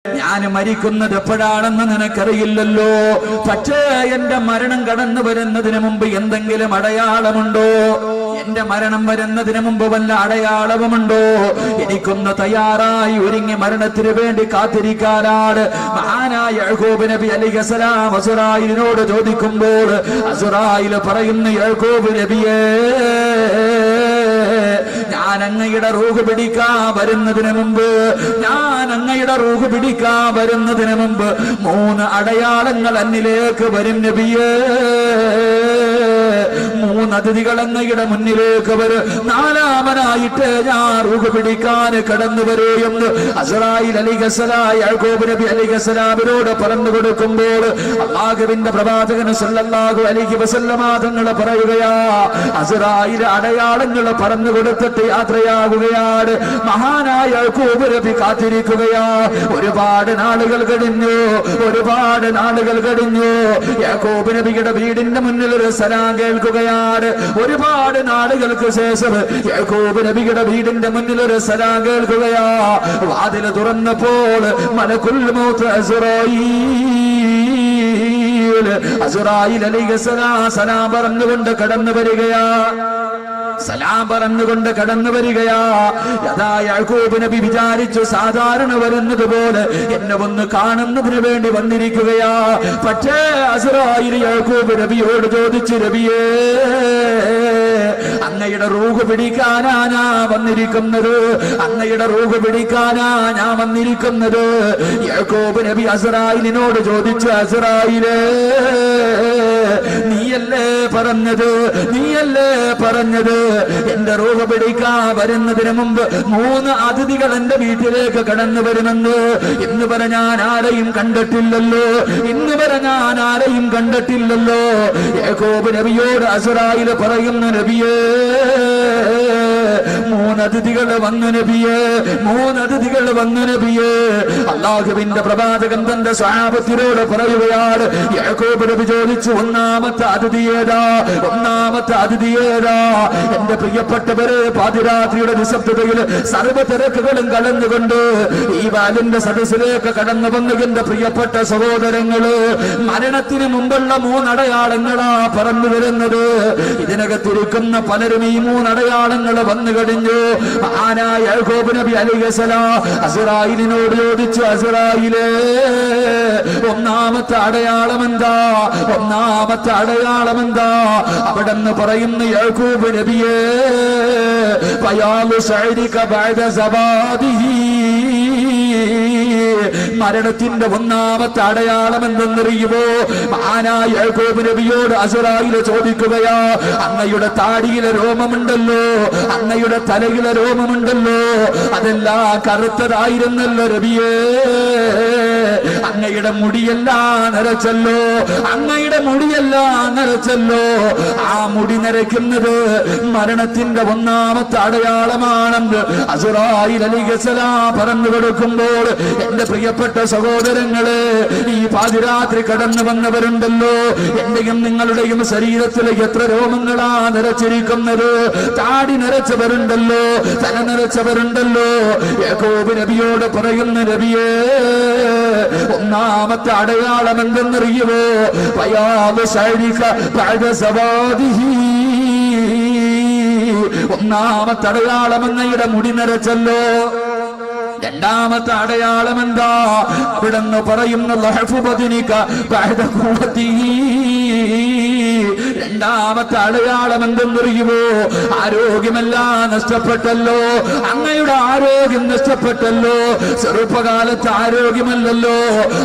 ഞാൻ മരിക്കുന്നത് എപ്പോഴാണെന്ന് നിനക്കറിയില്ലല്ലോ. പക്ഷേ എന്റെ മരണം കടന്നു വരുന്നതിന് മുമ്പ് എന്തെങ്കിലും അടയാളമുണ്ടോ? എന്റെ മരണം വരുന്നതിന് മുമ്പ് വല്ല അടയാളവുമുണ്ടോ? എനിക്കൊന്ന് തയ്യാറായി ഒരുങ്ങി മരണത്തിന് വേണ്ടി കാത്തിരിക്കാനാണ്. മഹാനായ യാക്കൂബ് നബി അലൈഹിസ്സലാം അസ്റായിലിനോട് ചോദിക്കുമ്പോൾ അസ്റായിൽ പറയുന്നു, യാക്കൂബ് നബിയേ, ഞാൻ അങ്ങയുടെ റൂഹ് പിടിക്കാൻ വരുന്നതിന് മുമ്പ്, ഞാൻ അങ്ങയുടെ റൂഹ് പിടിക്കാൻ വരുന്നതിന് മുമ്പ് 3 അടയാളങ്ങൾ എന്നിലേക്ക് വരും നബിയേ. 3 അതിഥികൾ അങ്ങയുടെ മുന്നിലേക്ക് വരും. 4ാമനായിട്ട് ഞാൻ റൂഹ് പിടിക്കാൻ കടന്നു വരൂ എന്ന് അസ്റായിൽ അലൈഹിസ്സലാം യാക്കൂബ് നബി അലൈഹിസ്സലാമിനോട് പറഞ്ഞു കൊടുക്കുമ്പോൾ അല്ലാഹുവിന്റെ പ്രവാചകൻ സല്ലല്ലാഹു അലൈഹി വസല്ലമ തങ്ങൾ പറയുകയാ, അസ്റായിൽ അടയാളങ്ങൾ പറഞ്ഞു കൊടുത്തിട്ട് യാത്രയാകുകയാണ്. മഹാനായ യാക്കൂബ് നബി കാത്തിരിക്കുകയാ. ഒരുപാട് നാളുകൾ കഴിഞ്ഞു. യാക്കൂബ് നബിയുടെ വീടിന്റെ മുന്നിൽ ഒരു സലാം കേൾക്കുകയാണ്. ഒരുപാട് നാളുകൾക്ക് ശേഷം യാക്കൂബ് നബിയുടെ വീടിന്റെ മുന്നിൽ ഒരു സലാം കേൾക്കുകയാ. വാതിൽ തുറന്നപ്പോൾ മലക്കുൽ മൗത്ത് അസ്റായീൽ അലൈഹിസ്സലാം സലാം പറഞ്ഞുകൊണ്ട് കടന്നു വരികയാ. യാക്കൂബ് നബി വിചാരിച്ചു സാധാരണ വരുന്നത് പോലെ എന്നെ ഒന്ന് കാണുന്നതിന് വേണ്ടി വന്നിരിക്കുകയാ. പക്ഷേ അസ്റായീൽ യാക്കൂബ് നബിയോട് ചോദിച്ചു, നബിയേ, അങ്ങയുടെ റൂഹ് പിടിക്കാനാ ഞാൻ വന്നിരിക്കുന്നത്, അങ്ങയുടെ റൂഹ് പിടിക്കാനാ ഞാൻ വന്നിരിക്കുന്നത്. യാക്കൂബ് നബി അസ്റായീലിനോട് ചോദിച്ചു, അസ്റായീലേ, നീയല്ലേ പറഞ്ഞത് എന്റെ റൂഹ് പിടിക്കാൻ വരുന്നതിന് മുമ്പ് 3 അതിഥികൾ എന്റെ വീട്ടിലേക്ക് കടന്നു വരുമെന്ന്. ഇന്ന് വരെ ഞാൻ ആരെയും കണ്ടിട്ടില്ലല്ലോ. യാക്കൂബ് നബിയോട് അസ്റായീൽ പറയുന്നു, നബിയേ, 3 അതിഥികൾ വന്നു നബിയേ. അല്ലാഹുവിന്റെ പ്രവാചകൻ തന്റെ സ്വഹാബത്തിനോട് പറയുകയാണ്. യാക്കൂബ് നബി ചോദിച്ചു, ഒന്നാമത്തെ അതിഥി ഏതാ? എന്റെ പ്രിയപ്പെട്ടവരെ, പാതിരാത്രിയുടെ നിശബ്ദതയിൽ സർവ്വ തിരക്കുകളും കലർന്നുകൊണ്ട് ഈ വാലിന്റെ സദസ്സിലേക്ക് കടന്നു വന്നു എന്റെ പ്രിയപ്പെട്ട സഹോദരങ്ങള്, മരണത്തിന് മുമ്പുള്ള 3 അടയാളങ്ങളാ പറഞ്ഞു വരുന്നത്. ഇതിനകത്തിരിക്കുന്ന പലരും ഈ 3 അടയാളങ്ങൾ വന്നു കഴിഞ്ഞു. മഹാനായ യാക്കൂബ് നബി അലൈഹിസ്സലാം അസ്റായീലിനോട് ചോദിച്ചു, അസ്റായീലേ, ഒന്നാമത്തെ അടയാളം എന്താ? അവിടെന്ന് പറയുന്നു, യാക്കൂബ് നബിയേ, ബയാലു ശഅരിക ബഅദ സവാദിഹി, മരണത്തിന്റെ 1ാമത്തെ അടയാളം എന്തെന്നറിയുമോ? മഹാനായ യാക്കൂബ് നബിയോട് അസ്റായീൽ ചോദിക്കുകയാ, അങ്ങയുടെ താടിയിലെ രോമമുണ്ടല്ലോ, അങ്ങയുടെ തലയിലെ രോമമുണ്ടല്ലോ, അതെല്ലാം കറുത്തതായിരുന്നല്ലോ നബിയേ. അങ്ങയുടെ മുടിയെല്ലാം നരച്ചല്ലോ. ആ മുടി നരയ്ക്കുന്നത് മരണത്തിന്റെ 1ാമത്തെ അടയാളമാണെന്ന് അസ്റായീൽ അലൈഹിസ്സലാം പറഞ്ഞു കൊടുക്കുമ്പോൾ എന്റെ പ്രിയപ്പെട്ട സഹോദരങ്ങളെ, ഈ പാതിരാത്രി കടന്നു വന്നവരുണ്ടല്ലോ, എന്റെയും നിങ്ങളുടെയും ശരീരത്തിലെ എത്ര രോമങ്ങളാ നരച്ചിരിക്കുന്നത്. താടി നരച്ചവരുണ്ടല്ലോ, തല നരച്ചവരുണ്ടല്ലോ. യാക്കൂബ് നബിയോട് പറയുന്ന, നബിയേ, 1ാമത്തെ അടയാളം എന്തെന്നറിയുമോ? ബയാലു ശഅരിക ബഅദ സവാദിഹി, 1ാമത്തെ അടയാളം അങ്ങയുടെ മുടി നരച്ചല്ലോ. 2ാമത്തെ അടയാളം എന്താ? അവിടെന്ന് പറയുന്ന ലഹഫു ബദനിക ബഅദ ഖുവതിഹി, 2ാമത്തെ അടയാളം എന്തെന്നറിയുമോ? ആരോഗ്യമെല്ലാം നഷ്ടപ്പെട്ടല്ലോ, അങ്ങയുടെ ആരോഗ്യം നഷ്ടപ്പെട്ടല്ലോ. ചെറുപ്പകാലത്ത് ആരോഗ്യമല്ലല്ലോ,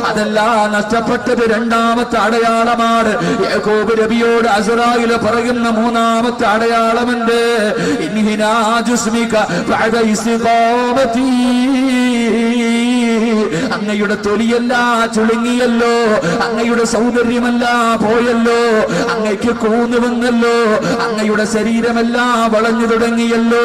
അതെല്ലാം നഷ്ടപ്പെട്ടത് 2ാമത്തെ അടയാളമാണ്. യാക്കൂബ് നബിയോട് അസ്റായീൽ പറയുന്ന 3ാമത്തെ അടയാളമുണ്ട്, ഇൻഹിനാ ജുസ്മിക ബഅദ ഇസ്തിഖാമതി, അങ്ങയുടെ തൊലിയെല്ലാം ചുളുങ്ങിയല്ലോ, അങ്ങയുടെ സൗന്ദര്യമെല്ലാം പോയല്ലോ, അങ്ങയ്ക്ക് കൂന്നു വന്നല്ലോ, അങ്ങയുടെ ശരീരമെല്ലാം വളഞ്ഞു തുടങ്ങിയല്ലോ.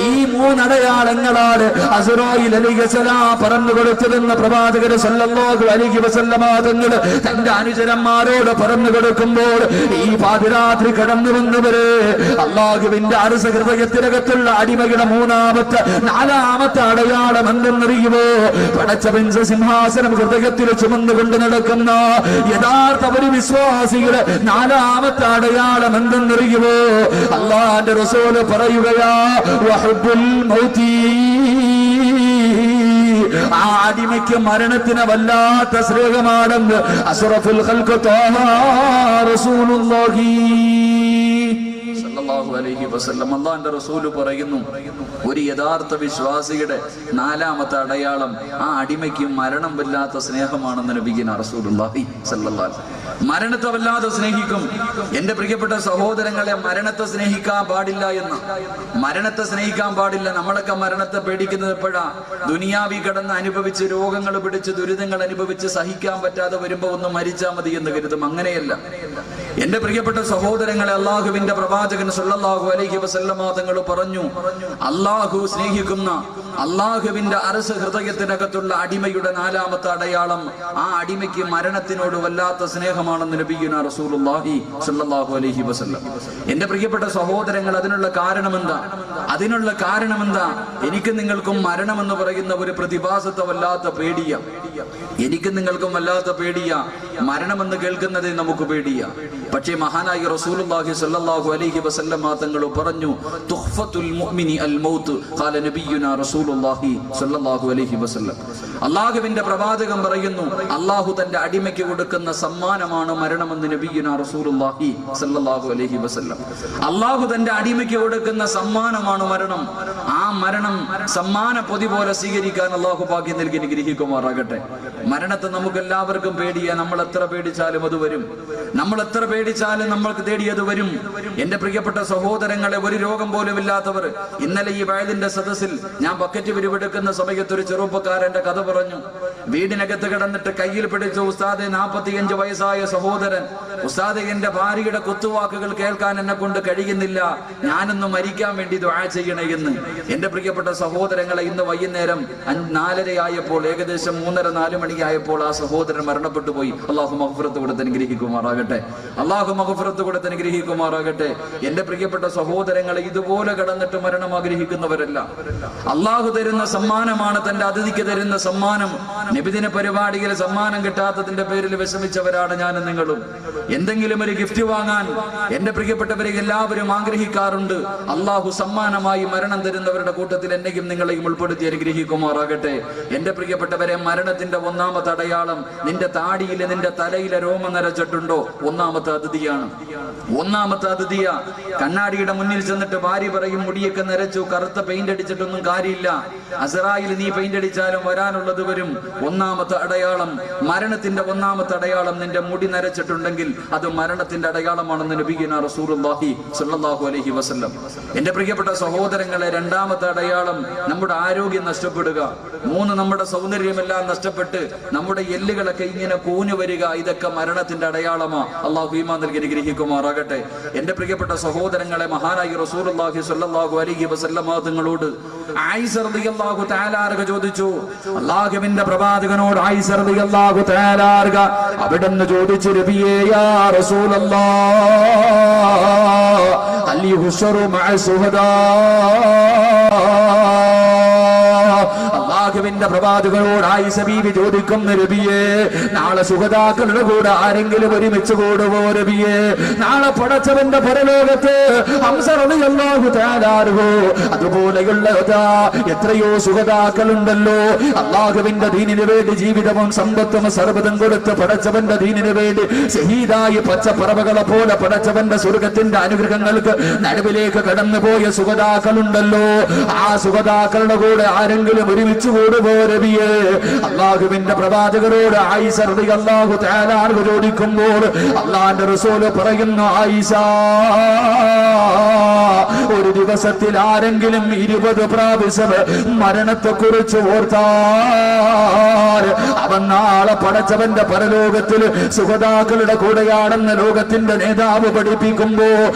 ഈ 3 അടയാളങ്ങളാണ് അസ്റായീൽ അലൈഹിസ്സലാം പറഞ്ഞു കൊടുത്തതെന്ന് പ്രവാചകൻ സല്ലല്ലാഹു അലൈഹി വസല്ലമ തങ്ങൾ തന്റെ അനുചരന്മാരോട് പറഞ്ഞു കൊടുക്കുമ്പോൾ ഈ പാതിരാത്രി കടന്നു വന്നവര് അല്ലാഹുവിന്റെ അർശ ഹൃദയത്തിനകത്തുള്ള അടിമയുടെ 3ാമത്തെ 4ാമത്തെ അടയാളം എന്തെന്നറിയുമോ? പടച്ചവൻ സിംഹാസനം ഹൃദയത്തിൽ ചുമന്നുകൊണ്ട് നടക്കുന്ന യഥാർത്ഥ ഒരു വിശ്വാസിയുടെ നാലാമത്തെ അടയാളം എന്തെന്നറിയുമോ? അല്ലാഹുവിന്റെ റസൂല് പറയുകയാ, വഹുബ്ബുൽ മൗതി. ആ അടിമയ്ക്ക് മരണത്തിന് വല്ലാത്ത സ്നേഹമാണെന്ന് അസ്റഫുൽ ഖൽഖ് ത്വാഹ റസൂലുള്ളാഹി സല്ലല്ലാഹു അലൈഹി വസല്ലം അല്ലാഹുവിന്റെ റസൂൽ പറയുന്നു, ഒരു യഥാർത്ഥ വിശ്വാസിയുടെ നാലാമത്തെ അടയാളം ആ അടിമയ്ക്ക് മരണം വല്ലാത്ത സ്നേഹമാണെന്ന് നബിയുനാ റസൂലുള്ളാഹി സല്ലല്ലാഹു അലൈഹി വസല്ലം. മരണത്തെ വല്ലാതെ സ്നേഹിക്കും. എന്റെ പ്രിയപ്പെട്ട സഹോദരങ്ങളെ, മരണത്തെ സ്നേഹിക്കാൻ പാടില്ല എന്ന്, മരണത്തെ സ്നേഹിക്കാൻ പാടില്ല. നമ്മളൊക്കെ മരണത്തെ പേടിക്കുന്നത് എപ്പോഴാ? ദുനിയാവി കിടന്ന് അനുഭവിച്ച് രോഗങ്ങൾ പിടിച്ച് ദുരിതങ്ങൾ അനുഭവിച്ച് സഹിക്കാൻ പറ്റാതെ വരുമ്പോ ഒന്ന് മരിച്ചാൽ മതി എന്ന് കരുതും. അങ്ങനെയല്ല എന്റെ പ്രിയപ്പെട്ട സഹോദരങ്ങളെ. അള്ളാഹുവിന്റെ പ്രവാചകൻ സല്ലല്ലാഹു അലൈഹി വസല്ലമ തങ്ങൾ പറഞ്ഞു, അള്ളാഹു സ്നേഹിക്കുന്ന അള്ളാഹുവിന്റെ അറസ് ഹൃദയത്തിനകത്തുള്ള അടിമയുടെ നാലാമത്തെ അടയാളം ആ അടിമയ്ക്ക് മരണത്തിനോട് വല്ലാത്ത സ്നേഹമാണെന്ന് നബിയുനാ റസൂലുള്ളാഹി സ്വല്ലല്ലാഹു അലൈഹി വസല്ലം. എന്റെ പ്രിയപ്പെട്ട സഹോദരങ്ങൾ, അതിനുള്ള കാരണമെന്താ? എനിക്ക് നിങ്ങൾക്കും മരണമെന്ന് പറയുന്ന ഒരു പ്രതിഭാസത്തെ വല്ലാത്ത പേടിയ. എനിക്ക് നിങ്ങൾക്കും വല്ലാത്ത പേടിയ. മരണമെന്ന് കേൾക്കുന്നതേ നമുക്ക് പേടിയ. പക്ഷേ മഹാനായ റസൂലുള്ളാഹി സ്വല്ലല്ലാഹു അലൈഹി വസല്ലം തങ്ങൾ പറഞ്ഞു, തുഹ്ഫത്തുൽ മുഅ്മിനി അൽ മൗത്ത് ഖാല നബിയുനാ റസൂലുള്ളാഹി സ്വല്ലല്ലാഹു അലൈഹി വസല്ലം. അല്ലാഹുവിന്റെ പ്രവാചകൻ പറയുന്നു, അല്ലാഹു തന്റെ അടിമയ്ക്ക് കൊടുക്കുന്ന സമ്മാനമാണ് മരണമെന്ന് നബിയുനാ റസൂലുള്ളാഹി സ്വല്ലല്ലാഹു അലൈഹി വസല്ലം. അല്ലാഹു തന്റെ അടിമയ്ക്ക് കൊടുക്കുന്ന സമ്മാനമാണ് മരണം. ആ മരണം സമ്മാന പൊതി പോലെ സ്വീകരിക്കാൻ അല്ലാഹു ഭാഗ്യം നൽകി അനുഗ്രഹിക്കുമാറാകട്ടെ. മരണത്തെ നമുക്ക് എല്ലാവർക്കും പേടിയാ. നമ്മൾ എത്ര പേടിച്ചാലും അത് വരും. നമ്മൾ എത്ര പേടിച്ചാലും നമ്മൾക്ക് തേടിയത് വരും. എന്റെ പ്രിയപ്പെട്ട സഹോദരങ്ങളെ, ഒരു രോഗം പോലും ഇല്ലാത്തവർ, ഇന്നലെ ഈ വയലിന്റെ സദസ്സിൽ ഞാൻ ബക്കറ്റ് വിരിവെടുക്കുന്ന സമയത്ത് ഒരു ചെറുപ്പക്കാരന്റെ കഥ പറഞ്ഞു. വീടിനകത്ത് കിടന്നിട്ട് കയ്യിൽ പിടിച്ച ഉസ്താദെ, 45 വയസ്സായ സഹോദരൻ, ഉസ്താദെ എന്റെ ഭാര്യയുടെ കുത്തുവാക്കുകൾ കേൾക്കാൻ എന്നെ കൊണ്ട് കഴിയുന്നില്ല, ഞാനൊന്ന് മരിക്കാൻ വേണ്ടി ദുആ ചെയ്യണേ എന്ന്. എന്റെ പ്രിയപ്പെട്ട സഹോദരങ്ങളെ, ഇന്ന് വൈകുന്നേരം 4:30 ആയപ്പോൾ, ഏകദേശം 3:30-4 മണിയായപ്പോൾ ആ സഹോദരൻ മരണപ്പെട്ടു പോയി. അല്ലാഹു മഗ്ഫിറത്ത് കൊടുത്ത് അനുഗ്രഹിക്കുമാറാകട്ടെ. അല്ലാഹു മഗ്ഫിറത്ത് കൊടുത്ത് അനുഗ്രഹിക്കുമാറാകട്ടെ. എന്റെ പ്രിയപ്പെട്ട സഹോദരങ്ങളെ, ഇതുപോലെ കടന്നിട്ട് മരണം ആഗ്രഹിക്കുന്നവരല്ല. അല്ലാഹു തരുന്ന സമ്മാനമാണ്, തന്റെ അതിഥിക്ക് തരുന്ന സമ്മാനം. നബിദിന പരിപാടിയിൽ സമ്മാനം കിട്ടാത്തതിന്റെ പേരിൽ വിഷമിച്ചവരാണ് ഞാനും നിങ്ങളും. എന്തെങ്കിലും ഒരു ഗിഫ്റ്റ് വാങ്ങാൻ എന്റെ പ്രിയപ്പെട്ടവരെ എല്ലാവരും ആഗ്രഹിക്കാറുണ്ട്. അല്ലാഹു സമ്മാനമായി മരണം തരുന്നവരുടെ കൂട്ടത്തിൽ എന്നെയും നിങ്ങളെയും ഉൾപ്പെടുത്തി അനുഗ്രഹിക്കുമാറാകട്ടെ. എന്റെ പ്രിയപ്പെട്ടവരെ, മരണത്തിന്റെ ഒന്നാമത്തെ അടയാളം, നിന്റെ താടിയിലെ നിന്റെ തലയിലെ രോമം നരച്ചിട്ടുണ്ടോ? ഒന്നാമത്തെ അതിഥിയാണ്. ഒന്നാമത്തെ അതിഥിയ. കണ്ണാടിയുടെ മുന്നിൽ ചെന്നിട്ട് ഭാര്യ പറയും, മുടിയൊക്കെ നരച്ചു, കറുത്ത പെയിന്റ് അടിച്ചിട്ടൊന്നും കാര്യമില്ല, അസ്റായിൽ നീ പെയിന്റ് അടിച്ചാലും വരാനുള്ളത് വരും. ഒന്നാമത്തെ അടയാളം, മരണത്തിന്റെ ഒന്നാമത്തെ അടയാളം, നിന്റെ മുടി നരച്ചിട്ടുണ്ടെങ്കിൽ അത് മരണത്തിന്റെ അടയാളമാണെന്ന് നബിയുനാ റസൂലുള്ളാഹി സ്വല്ലല്ലാഹു അലൈഹി വസല്ലം. എന്റെ പ്രിയപ്പെട്ട സഹോദരങ്ങളെ, രണ്ടാമത്തെ അടയാളം നമ്മുടെ ആരോഗ്യം നഷ്ടപ്പെടുക. 3 നമ്മുടെ സൗന്ദര്യമെല്ലാം നഷ്ടപ്പെട്ട് നമ്മുടെ എല്ലുകളൊക്കെ ഇങ്ങനെ കൂഞ്ഞു വരിക. ഇതൊക്കെ മരണത്തിന്റെ അടയാളമാ. അല്ലാഹു ഈമാൻ നൽകി അനുഗ്രഹിക്കുമാറാകട്ടെ. എന്റെ പ്രിയപ്പെട്ട സഹോദരങ്ങളെ, മഹാനായ റസൂലുള്ളാഹി സ്വല്ലല്ലാഹു അലൈഹി വസല്ലം തങ്ങളോട് ആയിഷ റളിയല്ലാഹു തആല അൻഹ ചോദിച്ചു. അല്ലാഹുവിന്റെ പ്രവാചകനോട് ആയിഷ റളിയല്ലാഹു തആല അൻഹ അവിടുന്ന് ചോദിച്ചു, നബിയേ യാ റസൂലല്ലാഹ് അൽ യുഹ്ശറു മഅ സുഹദാ. അല്ലാഹുവിന്റെ പ്രവാചകനോട് ആയിഷ ബീവി ചോദിക്കുന്നു, നബിയേ നാളെ സുഹദാക്കളുടെ കൂടെ ആരെങ്കിലും ഒരുമിച്ച് കൂടുവോ നബിയേ? നാളെ പടച്ചവന്റെ പരലോകത്ത് ഹംസ റളിയല്ലാഹു തആല അൻഹു അതുപോലെയുള്ള എത്രയോ സുഹദാക്കളുണ്ടല്ലോ. അല്ലാഹുവിന്റെ ദീനിനു വേണ്ടി ജീവിതവും സമ്പത്തും സർവ്വതും കൊടുത്ത് പടച്ചവന്റെ ദീനിനു വേണ്ടി ഷഹീദായി പച്ചപ്പറവകളെ പോലെ പടച്ചവന്റെ സ്വർഗത്തിന്റെ അനുഗ്രഹങ്ങൾക്ക് നടുവിലേക്ക് കടന്നുപോയ സുഹദാക്കളുണ്ടല്ലോ. ആ സുഹദാക്കളുടെ കൂടെ ആരെങ്കിലും ഒരുമിച്ച് കൂടുവോ നബിയേ? അല്ലാഹുവിന്റെ പ്രവാചകരോട് ആയിഷ റളിയല്ലാഹു തആല അൻഹ ചോദിക്കുമ്പോൾ അല്ലാഹുവിന്റെ റസൂൽ പറയുന്നു, ആയിഷ, ഒരു ദിവസത്തിൽ ആരെങ്കിലും 20 പ്രാവശ്യം മരണത്തെ കുറിച്ച് ഓർത്താൽ അവൻ നാളെ പടച്ചവന്റെ പരലോകത്തിൽ സുഹൃതാക്കളുടെ കൂടെയാണെന്ന് ലോകത്തിന്റെ നേതാവ് പഠിപ്പിക്കുമ്പോ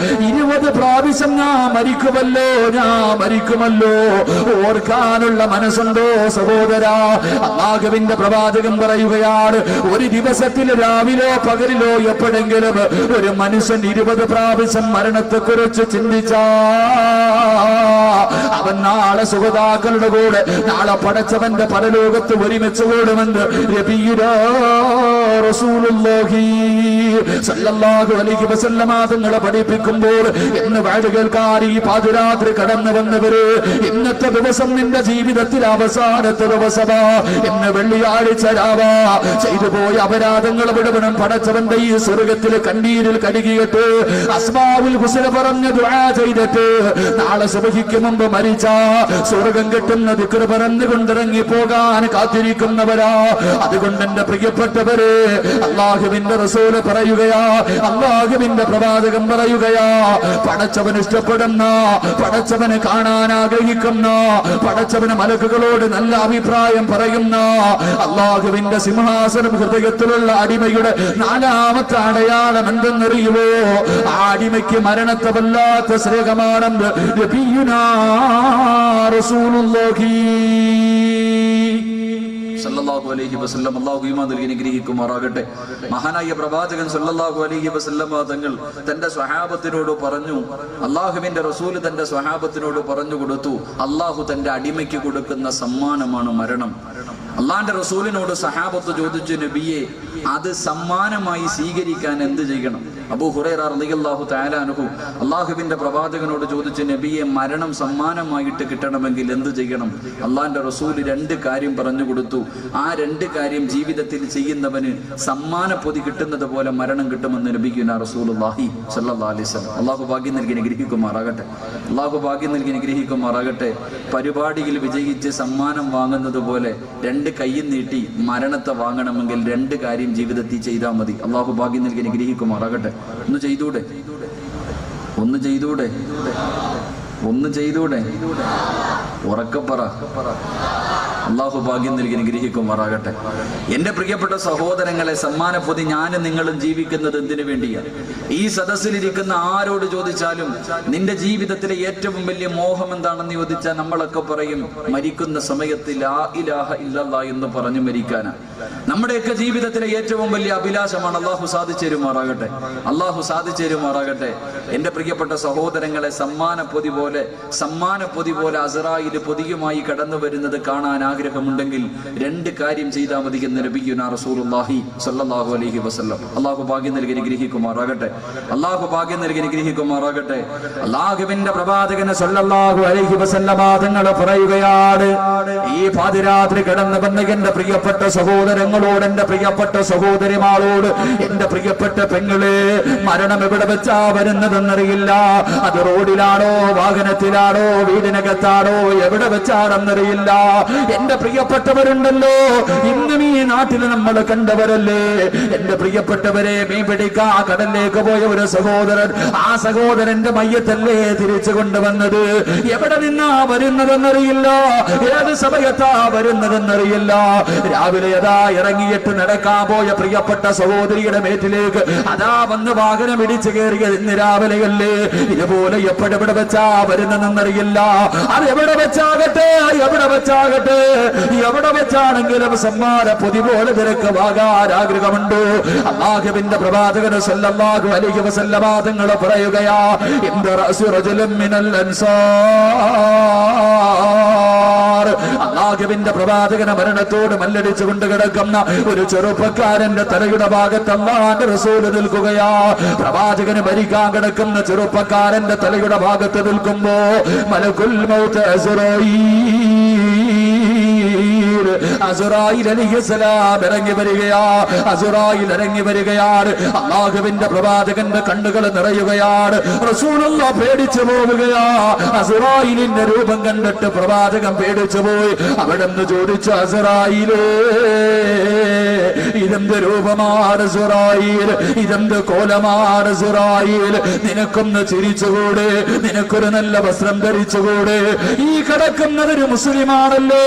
20 പ്രാവശ്യം ഞാൻ മരിക്കുമല്ലോ ഓർക്കാനുള്ള മനസ്സുണ്ടോ സഹോദരാ? അല്ലാഹുവിന്റെ പ്രവാചകൻ പറയുകയാണ്, ഒരു ദിവസത്തിൽ രാവിലോ പകലിലോ എപ്പോഴെങ്കിലും ഒരു മനുഷ്യൻ 20 പ്രാവശ്യം മരണത്തെക്കുറിച്ച് ചിന്തിച്ചാ അവൻ നാളെ സുഹൃതാക്കളുടെ കൂടെ നാളെ പടച്ചവന്റെ പരലോകത്ത് ഒരുമിച്ച് കൂടുമെന്ന് നബിയുനാ റസൂലുള്ളാഹി സ്വല്ലല്ലാഹു അലൈഹി വസല്ലമ തങ്ങളെ പഠിപ്പിക്കുമ്പോൾ എന്ന് വാഴ കേൾക്കാൻ ഈ പാതിരാത്രി കടന്നു വന്നവര്, ഇന്നത്തെ ദിവസം നിന്റെ ജീവിതത്തിൽ അവസാനത്തെ ദിവസമാ, ഇന്ന് വെള്ളിയാഴ്ച രാവാ, ചെയ്തു പോയ അപരാധങ്ങൾ വിടപെടും പടച്ചവന്റെ ഈ സ്വർഗത്തിൽ കണ്ണീരിൽ കഴുകിയിട്ട് അസ്മാഉൽ ഹുസ്ന പറഞ്ഞ് ദുആ ചെയ്തിട്ട് നാളെ സുബ്ഹിക്ക് മുമ്പ് മരിച്ച സ്വർഗം കിട്ടുന്ന ദിക്ർ പറഞ്ഞുകൊണ്ടിറങ്ങി പോകാൻ കാത്തിരിക്കുന്നവരാ. അതുകൊണ്ട് എന്റെ പ്രിയപ്പെട്ടവരെ, അല്ലാഹുവിന്റെ റസൂല് പറയുകയാ, അല്ലാഹുവിന്റെ പ്രവാചകൻ പറയുകയാ, പടച്ചവൻ ഇഷ്ടപ്പെടുന്ന, പടച്ചവനെ കാണാൻ ആഗ്രഹിക്കുന്ന, പടച്ചവന് മലക്കുകളോട് നല്ല അഭിപ്രായം പറയുന്ന അല്ലാഹുവിന്റെ സിംഹാസനം ഹൃദയത്തിലുള്ള അടിമയുടെ 4ാമത്തെ അടയാളം എന്തെന്നറിയുമോ? ആ അടിമയ്ക്ക് മരണത്തെ വല്ലാത്ത സ്നേഹമാണെന്ന് നബിയുനാ റസൂലുള്ളാഹി സല്ലല്ലാഹു അലൈഹി വസല്ലം അല്ലാഹു ഈമാൻ നൽകി അനുഗ്രഹിക്കുമാറാകട്ടെ. മഹാനായ പ്രവാചകൻ സല്ലല്ലാഹു അലൈഹി വസല്ലം തങ്ങൾ തന്റെ സ്വഹാബത്തിനോട് പറഞ്ഞു, അല്ലാഹുവിന്റെ റസൂൽ തന്റെ സ്വഹാബത്തിനോട് പറഞ്ഞു കൊടുത്തു, അല്ലാഹു തന്റെ അടിമയ്ക്ക് കൊടുക്കുന്ന സമ്മാനമാണ് മരണം. അള്ളാന്റെ റസൂലിനോട് സഹാബത്ത് ചോദിച്ചു, നബിയെ അത് സമ്മാനമായി സ്വീകരിക്കാൻ എന്ത് ചെയ്യണം? അബൂ ഹുറൈറ റളിയല്ലാഹു തആല അൻഹു അല്ലാഹുവിന്റെ പ്രവാചകനോട് ചോദിച്ചു, നബിയെ മരണം സമ്മാനമായിട്ട് കിട്ടണമെങ്കിൽ എന്ത് ചെയ്യണം? അള്ളാന്റെ റസൂൽ 2 കാര്യം പറഞ്ഞു കൊടുത്തു. ആ 2 കാര്യം ജീവിതത്തിൽ ചെയ്യുന്നവന് സമ്മാന പൊതി കിട്ടുന്നത് പോലെ മരണം കിട്ടുമെന്ന് നബിയുനാ റസൂലുള്ളാഹി സ്വല്ലല്ലാഹു അലൈഹി വസല്ലം. അല്ലാഹു ഭാഗ്യം നൽകി അനുഗ്രഹിക്കുമാറാകട്ടെ. അല്ലാഹു ഭാഗ്യം നൽകി അനുഗ്രഹിക്കുമാറാകട്ടെ. പരിപാടിയിൽ വിജയിച്ച് സമ്മാനം വാങ്ങുന്നത് പോലെ 2 കൈയും നീട്ടി മരണത്തെ വാങ്ങണമെങ്കിൽ 2 കാര്യം ജീവിതത്തിൽ ചെയ്താൽ മതി. അല്ലാഹു ഭാഗ്യം നൽകി അനുഗ്രഹിക്കുമാറാകട്ടെ. ഒന്ന് ചെയ്തൂടെ ഉറക്കപ്പറ. അല്ലാഹു ഭാഗ്യം നൽകി അനുഗ്രഹിക്കുമാറാകട്ടെ. എന്റെ പ്രിയപ്പെട്ട സഹോദരങ്ങളെ, സമ്മാനപ്പൊതി ഞാനും നിങ്ങളും ജീവിക്കുന്നത് എന്തിനു വേണ്ടിയാണ്? ഈ സദസ്സിലിരിക്കുന്ന ആരോട് ചോദിച്ചാലും നിന്റെ ജീവിതത്തിലെ ഏറ്റവും വലിയ മോഹം എന്താണെന്ന് ചോദിച്ചാൽ നമ്മളൊക്കെ പറയും, മരിക്കുന്ന സമയത്ത് ലാ ഇലാഹ ഇല്ലല്ലാഹ് എന്ന് പറഞ്ഞു മരിക്കാനാണ്. നമ്മുടെയൊക്കെ ജീവിതത്തിലെ ഏറ്റവും വലിയ അഭിലാഷമാണ്. അല്ലാഹു സാധിച്ചേരുമാറാകട്ടെ. അല്ലാഹു സാധിച്ചേരുമാറാകട്ടെ. എന്റെ പ്രിയപ്പെട്ട സഹോദരങ്ങളെ, സമ്മാനപ്പൊതി പോലെ അസ്റായിൽ പൊതിയുമായി കടന്നു വരുന്നത് കാണാൻ ആഗ്രഹമുണ്ടെങ്കിൽ 2 കാര്യം ചെയ്താൽ മതി എന്ന് നബിയുനാ റസൂലുള്ളാഹി സ്വല്ലല്ലാഹു അലൈഹി വസല്ലം. അല്ലാഹു ഭാഗ്യം നൽകി അനുഗ്രഹിക്കുമാറാകട്ടെ. അല്ലാഹു ഭാഗ്യം നൽകി അനുഗ്രഹിക്കുമാറാകട്ടെ. അല്ലാഹുവിന്റെ പ്രവാചകൻ സ്വല്ലല്ലാഹു അലൈഹി വസല്ലം തങ്ങൾ പറയുകയാണ്, ഈ പാതിരാത്രി കടന്നു വന്ന എന്റെ പ്രിയപ്പെട്ട സഹോദരങ്ങളോട്, എന്റെ പ്രിയപ്പെട്ട സഹോദരിമാരോട്, എന്റെ പ്രിയപ്പെട്ട പെങ്ങളെ, മരണം എവിടെ വെച്ചാ വരുന്നതെന്നറിയില്ല. അത് റോഡിലാണോ, വാഹനത്തിലാണോ, വീടിനകത്താണോ, എവിടെ വെച്ചാണെന്നറിയില്ല. എന്റെ പ്രിയപ്പെട്ടവരുണ്ടല്ലോ, ഇന്നും ഈ നാട്ടിൽ നമ്മൾ കണ്ടവരല്ലേ. എന്റെ പ്രിയപ്പെട്ടവരെ, മീൻ പിടിക്കാ കടലിലേക്ക് പോയ ഒരു സഹോദരൻ, ആ സഹോദരന്റെ മയ്യത്തല്ലേ തിരിച്ചു കൊണ്ടുവന്നത്. എവിടെ നിന്നാ വരുന്നതെന്നറിയില്ല, ഏത് സമയത്താ വരുന്നതെന്നറിയില്ല. രാവിലെ അതാ ഇറങ്ങിയിട്ട് നടക്കാൻ പോയ പ്രിയപ്പെട്ട സഹോദരിയുടെ മേറ്റിലേക്ക് അതാ വന്ന് വാഹനം ഇടിച്ചു കയറിയത് ഇന്ന് രാവിലെയല്ലേ. ഇതുപോലെ എപ്പോഴെവിടെ വെച്ചാ വരുന്നതെന്നറിയില്ല. അത് എവിടെ വെച്ചാകട്ടെ, എവിടെ വെച്ചാണെങ്കിലും സമ്മാന പൊതി പോലെ നിനക്ക് വാങ്ങാൻ ആഗ്രഹമുണ്ട്. അല്ലാഹുവിന്റെ പ്രവാചകൻ സല്ലല്ലാഹു അലൈഹി വസല്ലം തങ്ങൾ പറയുകയാ, ഇന്ദ റഅസി റജുലിൻ മിനൽ അൻസാർ. അല്ലാഹുവിന്റെ പ്രവാചകനെ മരണത്തോട് മല്ലടിച്ചു കൊണ്ട് കിടക്കുന്ന ഒരു ചെറുപ്പക്കാരന്റെ തലയുടെ ഭാഗത്ത് അല്ലാഹുവിന്റെ റസൂൽ നിൽക്കുകയാ. പ്രവാചകന് മരിക്കാൻ കിടക്കുന്ന ചെറുപ്പക്കാരന്റെ തലയുടെ ഭാഗത്ത് നിൽക്കുമ്പോ മലക്കുൽ മൗത്ത് അസ്റായീൽ അലൈഹിസ്സലാം ഇറങ്ങി വരികയാണ്. അല്ലാഹുവിന്റെ പ്രവാചകന്റെ കണ്ണുകൾ നിറയുകയാണ്. റസൂലുള്ളാഹി പേടിച്ചു പോവുകയാ. അസ്റായീലിന്റെ രൂപം കണ്ടിട്ട് പ്രവാചകൻ പേടിച്ചു പോയി. അവിടുന്ന് ചോദിച്ചു, അസ്റായീലേ, ഇത് ഇതെന്ത് രൂപമാണ് സുറായിൽ, ഇതെന്ത് കോലമാണ് സുറായിൽ, നിനക്കൊന്ന് ചിരിച്ചുകൂടെ, നിനക്കൊരു നല്ല വസ്ത്രം ധരിച്ചുകൂടെ? ഈ കിടക്കുന്നതൊരു മുസ്ലിമാണല്ലോ,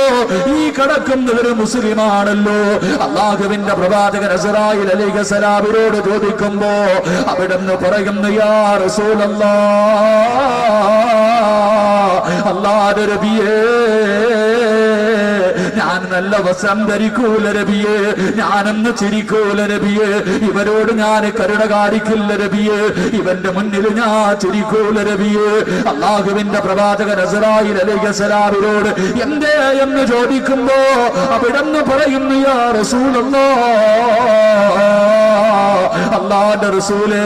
ഈ കിടക്കുന്നതൊരു മുസ്ലിമാണല്ലോ. അല്ലാഹുവിന്റെ പ്രവാചകൻ അസ്റായിൽ അലൈഹിസ്സലാമിനോട് ചോദിക്കുമ്പോ അവിടുന്ന് പറയുന്നു, യാ റസൂലല്ലാഹ്, അല്ലാഹുവിന്റെ നബിയേ, ഞാൻ നല്ല വസ്ത്രം ധരിക്കൂല നബിയേ, ഞാനൊന്ന് ചിരിക്കൂല നബിയേ, ഇവരോട് ഞാൻ കരുണ കാണിക്കില്ല നബിയേ, ഇവന്റെ മുന്നിൽ ഞാൻ ചിരിക്കൂല നബിയേ. അല്ലാഹുവിന്റെ പ്രവാചകൻ അസ്റായിൽ അലൈഹിസ്സലാമിനോട് എന്തേ എന്ന് ചോദിക്കുമ്പോ അവിടുന്ന് പറയുന്നു, യാ റസൂലല്ലാഹ്, അല്ലാഹുവിന്റെ റസൂലേ,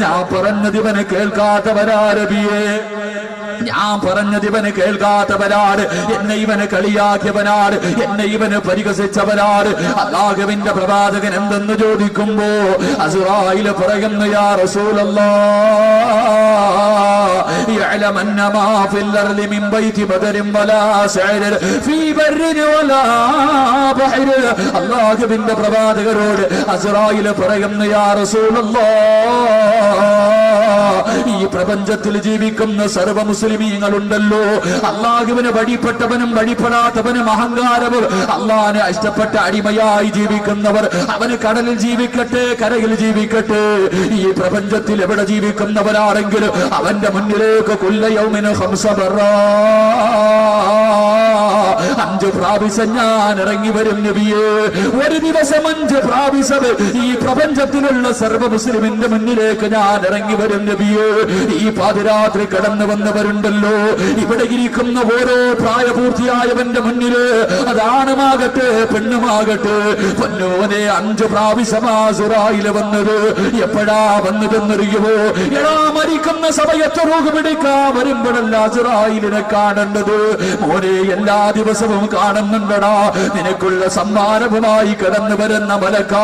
ഞാൻ പറഞ്ഞത് ഇവനെ കേൾക്കാത്തവരാ നബിയേ, ഞാൻ പറഞ്ഞത് ഇവന് കേൾക്കാത്തവനാണ്, എന്നെ ഇവന് കളിയാക്കിയവനാണ്, എന്നെ ഇവന് പരിഹസിച്ചവനാണ്. അല്ലാഹുവിന്റെ പ്രവാചകൻ എന്തെന്ന് ചോദിക്കുമ്പോ അസ്റായിൽ പറയുന്നു, യാ റസൂലല്ലാഹ്, യഅലം അന്ന മാ ഫിൽ അർളി മിൻ ബൈതി ബദരിൻ വലാ സഅരിൻ ഫീ ബർരിൻ വലാ ബഹർ. അല്ലാഹുവിന്റെ പ്രവാചകരോട് അസ്റായിൽ പറയുന്നു, യാ റസൂലല്ലാഹ്, ഈ പ്രപഞ്ചത്തിൽ ജീവിക്കുന്ന സർവ്വ മുസ്ലിമീങ്ങളുണ്ടല്ലോ, അല്ലാഹുവിന് വഴിപ്പെട്ടവനും വഴിപ്പെടാത്തവനും അഹങ്കാരവും അല്ലാഹുവിനെ ഇഷ്ടപ്പെട്ട അടിമയായി ജീവിക്കുന്നവർ, അവന് കടലിൽ ജീവിക്കട്ടെ കരയിൽ ജീവിക്കട്ടെ, ഈ പ്രപഞ്ചത്തിൽ എവിടെ ജീവിക്കുന്നവരാണെങ്കിലും അവന്റെ മുന്നിലേക്ക് കുല്ല യൗമിൻ ഖംസ ബറാ, 5 പ്രാവശ്യം ഞാൻ ഇറങ്ങി വരും നബിയേ. ഒരു ദിവസം 5 പ്രാവശ്യം ഈ പ്രപഞ്ചത്തിലുള്ള സർവ്വ മുസ്ലിമിന്റെ മുന്നിലേക്ക് ഞാൻ ഇറങ്ങി വരും നബിയേ. ഈ പാതിരാത്രി കടന്നു വന്നവരുണ്ടല്ലോ, ഇവിടെ ഇരിക്കുന്ന ഓരോ പ്രായപൂർത്തിയായവന്റെ മുന്നില്, അതാണുമാകട്ടെ പെണ്ണുമാകട്ടെ, പൊന്നോനെ 5 പ്രാവശ്യം അസ്റായിൽ വന്നത്. എപ്പോഴാ വന്നതെന്നറിയുമോ? എടാ, മരിക്കുന്ന സമയത്ത് റൂഹ് പിടിക്കാൻ വരുമ്പോഴല്ല അസ്റായിലിനെ കാണേണ്ടത് മോനെ, എല്ലാ ദിവസവും കാണുന്നുണ്ടടാ. നിനക്കുള്ള സമ്മാനവുമായി കടന്നു വരുന്ന മലക്ക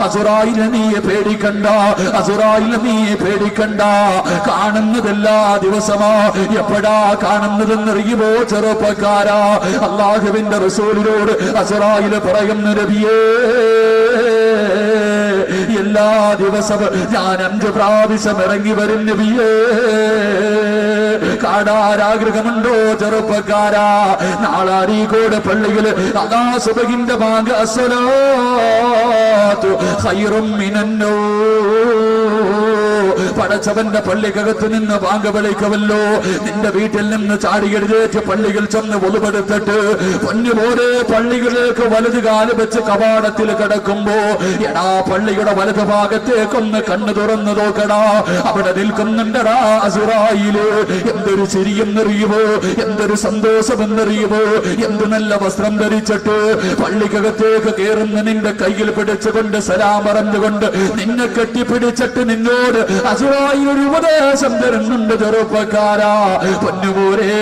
അസ്റായിലിനെ നീ പേടിക്കണ്ട, അസ്റായിലിനെ നീ പേടിക്കണ്ട. കാണുന്നതെല്ലാ ദിവസമാ. എപ്പോഴാ കാണുന്നതെന്നറിയുമോ ചെറുപ്പക്കാരാ? അല്ലാഹുവിന്റെ റസൂലിനോട് അസ്റായിൽ പറയുന്ന നബിയേ, എല്ലാ ദിവസവും ഞാൻ 5 പ്രാവശ്യം ഇറങ്ങി വരും നബിയേ. കാണാനാഗ്രഹമുണ്ടോ ചെറുപ്പക്കാരാ? നാളെ അരീക്കോട് പള്ളിയില് അതാ സുബഹിന്റെ ബാങ്ക്, അസ്സലാത്തു ഖൈറും മിനന്നൗം. പടച്ചവന്റെ പള്ളിക്കകത്ത് നിന്ന് ബാങ്ക് വിളിക്കവല്ലോ. നിന്റെ വീട്ടിൽ നിന്ന് ചാടിയെഴുതേറ്റ് പള്ളിയിൽ ചെന്ന് ഒളിവെടുത്തിട്ട് പൊന്നുപോലെ പള്ളികളിലേക്ക് വലത് കാല് വെച്ച് കവാടത്തിൽ കിടക്കുമ്പോ എടാ, പള്ളിയുടെ വലത് ഭാഗത്തേക്കൊന്ന് കണ്ണു തുറന്നു നോക്കടാ, അവിടെ നിൽക്കുന്നുണ്ടടാ അസ്റായില്. എന്തൊരു ചിരിയെന്നറിയുമോ, എന്തൊരു സന്തോഷമെന്നറിയുമോ, എന്ത് നല്ല വസ്ത്രം ധരിച്ചിട്ട് പള്ളിക്കകത്തേക്ക് കയറുന്ന നിന്റെ കയ്യിൽ പിടിച്ചുകൊണ്ട് സലാം പറഞ്ഞുകൊണ്ട് നിന്നെ കെട്ടിപ്പിടിച്ചിട്ട് നിന്നോട് അസ്റായിൽ ഒരു ഉപദേശം തരുന്നുണ്ട് ചെറുപ്പക്കാരാ. പൊന്നുപോരെ,